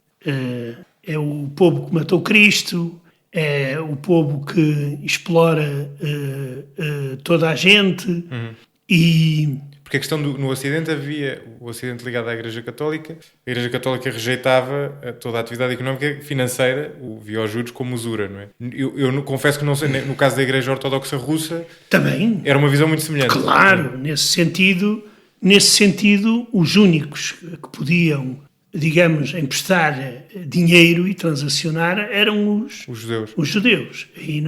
É o povo que matou Cristo, é o povo que explora toda a gente e... Porque a questão no Ocidente havia o Ocidente ligado à Igreja Católica. A Igreja Católica rejeitava toda a atividade económica financeira, via os juros como usura, não é? Eu confesso que não sei, no caso da Igreja Ortodoxa Russa, também era uma visão muito semelhante. Claro, nesse sentido, os únicos que podiam, digamos, emprestar dinheiro e transacionar eram os judeus. E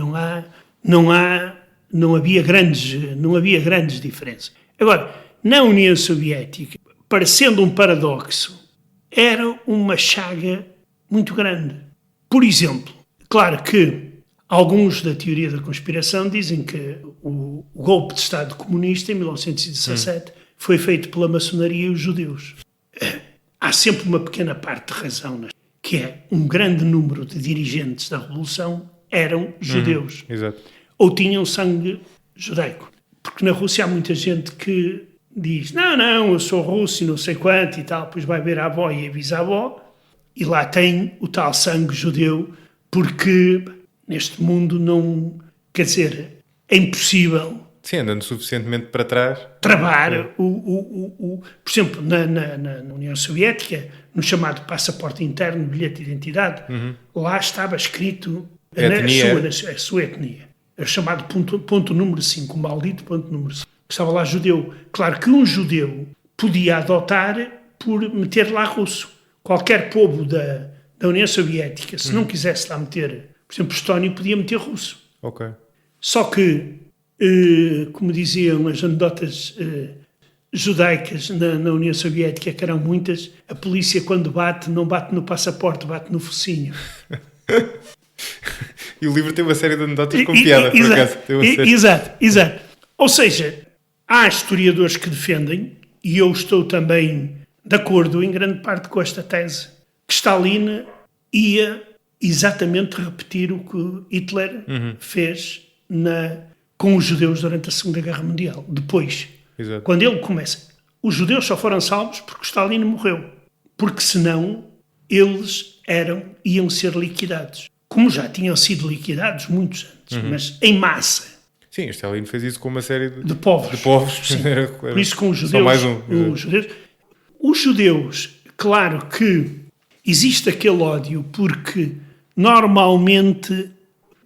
não havia grandes diferenças. Agora, na União Soviética, parecendo um paradoxo, era uma chaga muito grande. Por exemplo, claro que alguns da teoria da conspiração dizem que o golpe de Estado comunista, em 1917, foi feito pela maçonaria e os judeus. Há sempre uma pequena parte de razão, que é um grande número de dirigentes da Revolução eram judeus. Exato. Ou tinham sangue judaico. Porque na Rússia há muita gente que diz, não, eu sou russo e não sei quanto e tal, depois vai ver a avó e a bisavó e lá tem o tal sangue judeu, porque neste mundo não... Quer dizer, é impossível... Sim, andando suficientemente para trás. Travar por exemplo, na União Soviética, no chamado passaporte interno, bilhete de identidade, lá estava escrito a sua etnia. É o chamado ponto número 5, o maldito ponto número 5. Estava lá judeu. Claro que um judeu podia adotar por meter lá russo. Qualquer povo da União Soviética, se não quisesse lá meter, por exemplo, Estónia, podia meter russo. Ok. Só que, como diziam as anedotas judaicas na União Soviética, que eram muitas, a polícia quando bate, não bate no passaporte, bate no focinho. E o livro tem uma série de anedotas com piada, por acaso. Exato. Ou seja, há historiadores que defendem, e eu estou também de acordo em grande parte com esta tese, que Stalin ia exatamente repetir o que Hitler fez com os judeus durante a Segunda Guerra Mundial. Depois, quando ele começa, os judeus só foram salvos porque Stalin morreu. Porque senão eles iam ser liquidados. Como já tinham sido liquidados muitos antes, mas em massa. Sim, Stalin fez isso com uma série de povos. Sim. Por isso com os judeus. Só mais os judeus, claro que existe aquele ódio porque normalmente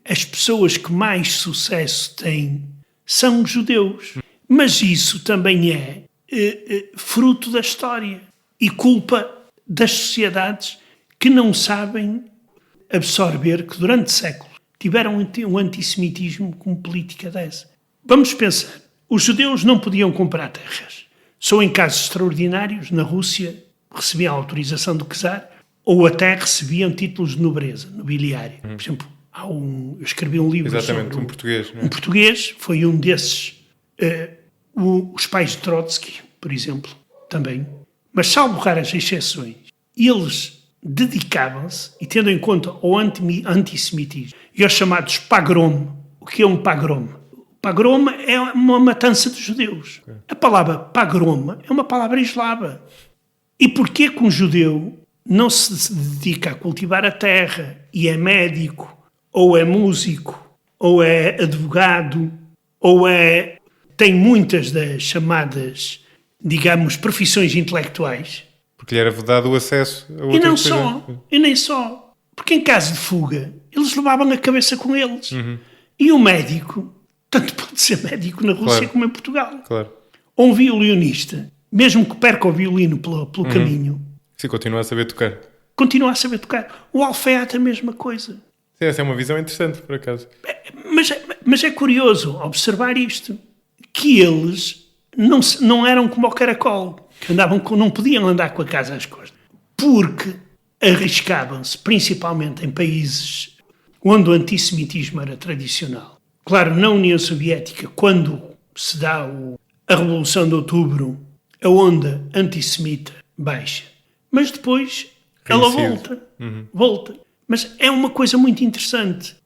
as pessoas que mais sucesso têm são os judeus. Mas isso também é fruto da história e culpa das sociedades que não sabem absorver que durante séculos tiveram um antissemitismo como política dessa. Vamos pensar, os judeus não podiam comprar terras. Só em casos extraordinários, na Rússia, recebiam autorização do czar ou até recebiam títulos de nobreza, nobiliária. Por exemplo, eu escrevi um livro sobre um português, foi um desses. Os pais de Trotsky, por exemplo, também. Mas, salvo raras exceções, eles dedicavam-se, e tendo em conta o antissemitismo e aos chamados pogrom. O que é um pogrom? Pogrom é uma matança de judeus. A palavra pogrom é uma palavra eslava. E porquê que um judeu não se dedica a cultivar a terra e é médico, ou é músico, ou é advogado, ou tem muitas das chamadas, digamos, profissões intelectuais? Porque lhe era vedado o acesso a outras E não coisas. só, e nem só. Porque em caso de fuga, eles levavam a cabeça com eles. E o médico, tanto pode ser médico na Rússia como em Portugal. Claro. Ou um violinista, mesmo que perca o violino pelo caminho, Sim, continua a saber tocar. continua a saber tocar. O alfaiate a mesma coisa. Sim, essa é uma visão interessante, por acaso. Mas é curioso observar isto, que eles não eram como o caracol, que não podiam andar com a casa às costas, porque arriscavam-se, principalmente em países onde o antissemitismo era tradicional. Claro, na União Soviética, quando se dá a Revolução de Outubro, a onda antissemita baixa. Mas depois ela volta. Mas é uma coisa muito interessante.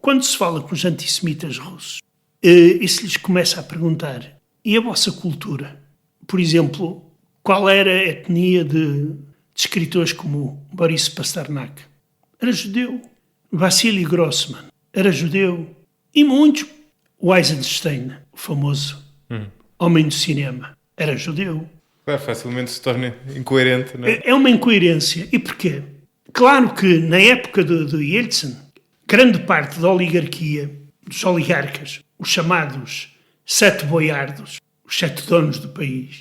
Quando se fala com os antissemitas russos, e se lhes começa a perguntar, e a vossa cultura? Por exemplo, qual era a etnia de escritores como Boris Pasternak? Era judeu. Vassili Grossman era judeu. E muitos. O Eisenstein, o famoso homem do cinema, era judeu. Claro, facilmente se torna incoerente, não é? É uma incoerência. E porquê? Claro que na época de Yeltsin, grande parte da oligarquia, dos oligarcas, os chamados sete boiardos, os sete donos do país,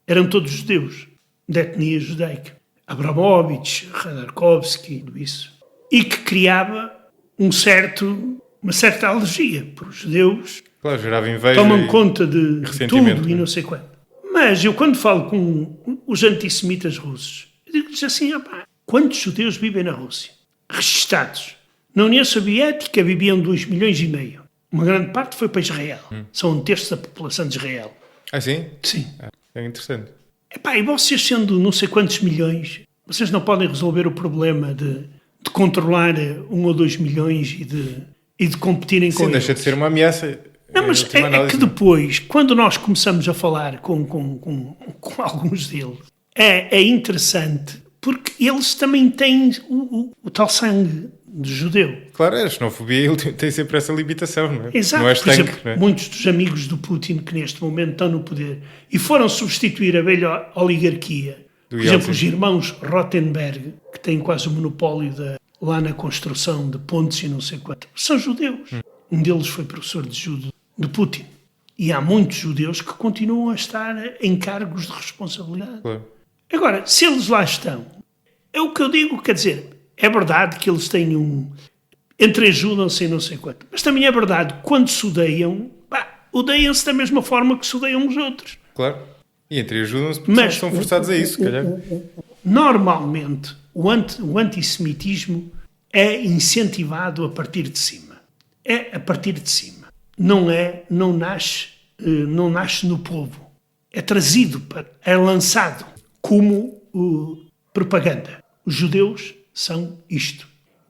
eram todos judeus, de etnia judaica. Abramovich, Khodorkovsky, tudo isso. E que criava uma certa alergia por os judeus. Claro, gerava inveja. Tomam conta de ressentimento, tudo e não sei quanto. Mas eu, quando falo com os antissemitas russos, eu digo-lhes assim, quantos judeus vivem na Rússia? Registados. Na União Soviética viviam 2,5 milhões. Uma grande parte foi para Israel. São 1/3 da população de Israel. Ah, sim? Sim. É interessante. E vocês sendo não sei quantos milhões, vocês não podem resolver o problema de controlar 1 ou 2 milhões e de competirem com Sim, eles. deixa de ser uma ameaça. Não, mas é que depois, quando nós começamos a falar com alguns deles, é interessante, porque eles também têm o tal sangue de judeu. Claro, a xenofobia ele tem sempre essa limitação, não é? Exato. Não és Por exemplo, tanque, não é? muitos dos amigos do Putin que neste momento estão no poder e foram substituir a velha oligarquia, por exemplo, os irmãos Rothenberg, que têm quase o monopólio lá na construção de pontes e não sei quanto, são judeus. Um deles foi professor de judo de Putin. E há muitos judeus que continuam a estar em cargos de responsabilidade. Claro. Agora, se eles lá estão, é o que eu digo, quer dizer, é verdade que eles têm entreajudam-se e não sei quanto. Mas também é verdade, quando se odeiam, odeiam-se da mesma forma que se odeiam os outros. Claro. E entreajudam-se porque são forçados a isso, se calhar. Normalmente, o antissemitismo é incentivado a partir de cima. É a partir de cima. Não nasce no povo. É trazido, é lançado como propaganda. Os judeus são isto.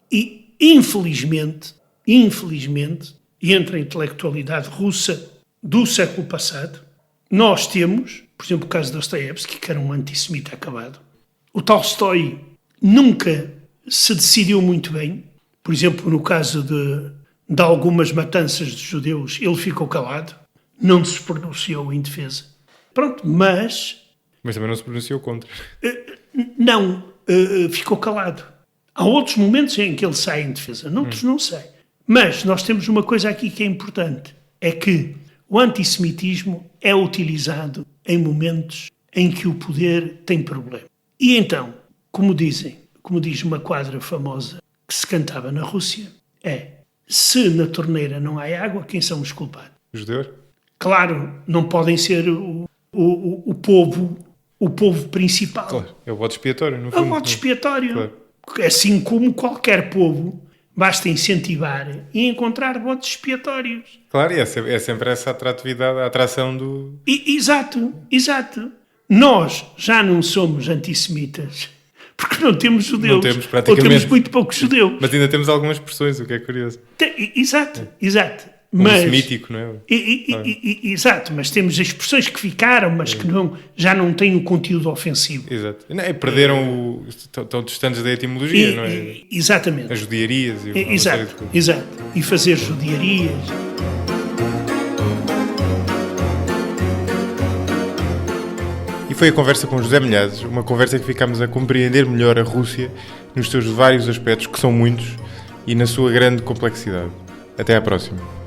E, infelizmente, e entre a intelectualidade russa do século passado, nós temos, por exemplo, o caso de Dostoiévski, que era um antissemita acabado. O Tolstói nunca se decidiu muito bem. Por exemplo, no caso de algumas matanças de judeus, ele ficou calado, não se pronunciou em defesa. Pronto, mas também não se pronunciou contra. Ficou calado. Há outros momentos em que ele sai em defesa, noutros não sai. Mas nós temos uma coisa aqui que é importante, é que o antissemitismo é utilizado em momentos em que o poder tem problema. E então, como diz uma quadra famosa que se cantava na Rússia, se na torneira não há água, quem são os culpados? Os judeus? Claro, não podem ser o povo principal. Claro, é o bode expiatório, no É fundo. o bode expiatório. Claro. Assim como qualquer povo basta incentivar e encontrar bodes expiatórios. Claro, e é sempre essa atratividade, a atração do... Exato. Nós já não somos antissemitas, porque não temos judeu. Não temos, praticamente. Ou temos muito pouco judeu. Mas ainda temos algumas expressões, o que é curioso. Exato. Como semítico, não é? Exato, mas temos expressões que ficaram, mas que já não têm o conteúdo ofensivo. Exato. E perderam estão distantes da etimologia, não é? Exatamente. As judiarias e Exato. E fazer judiarias. E foi a conversa com José Milhazes, uma conversa que ficámos a compreender melhor a Rússia nos seus vários aspectos, que são muitos, e na sua grande complexidade. Até à próxima.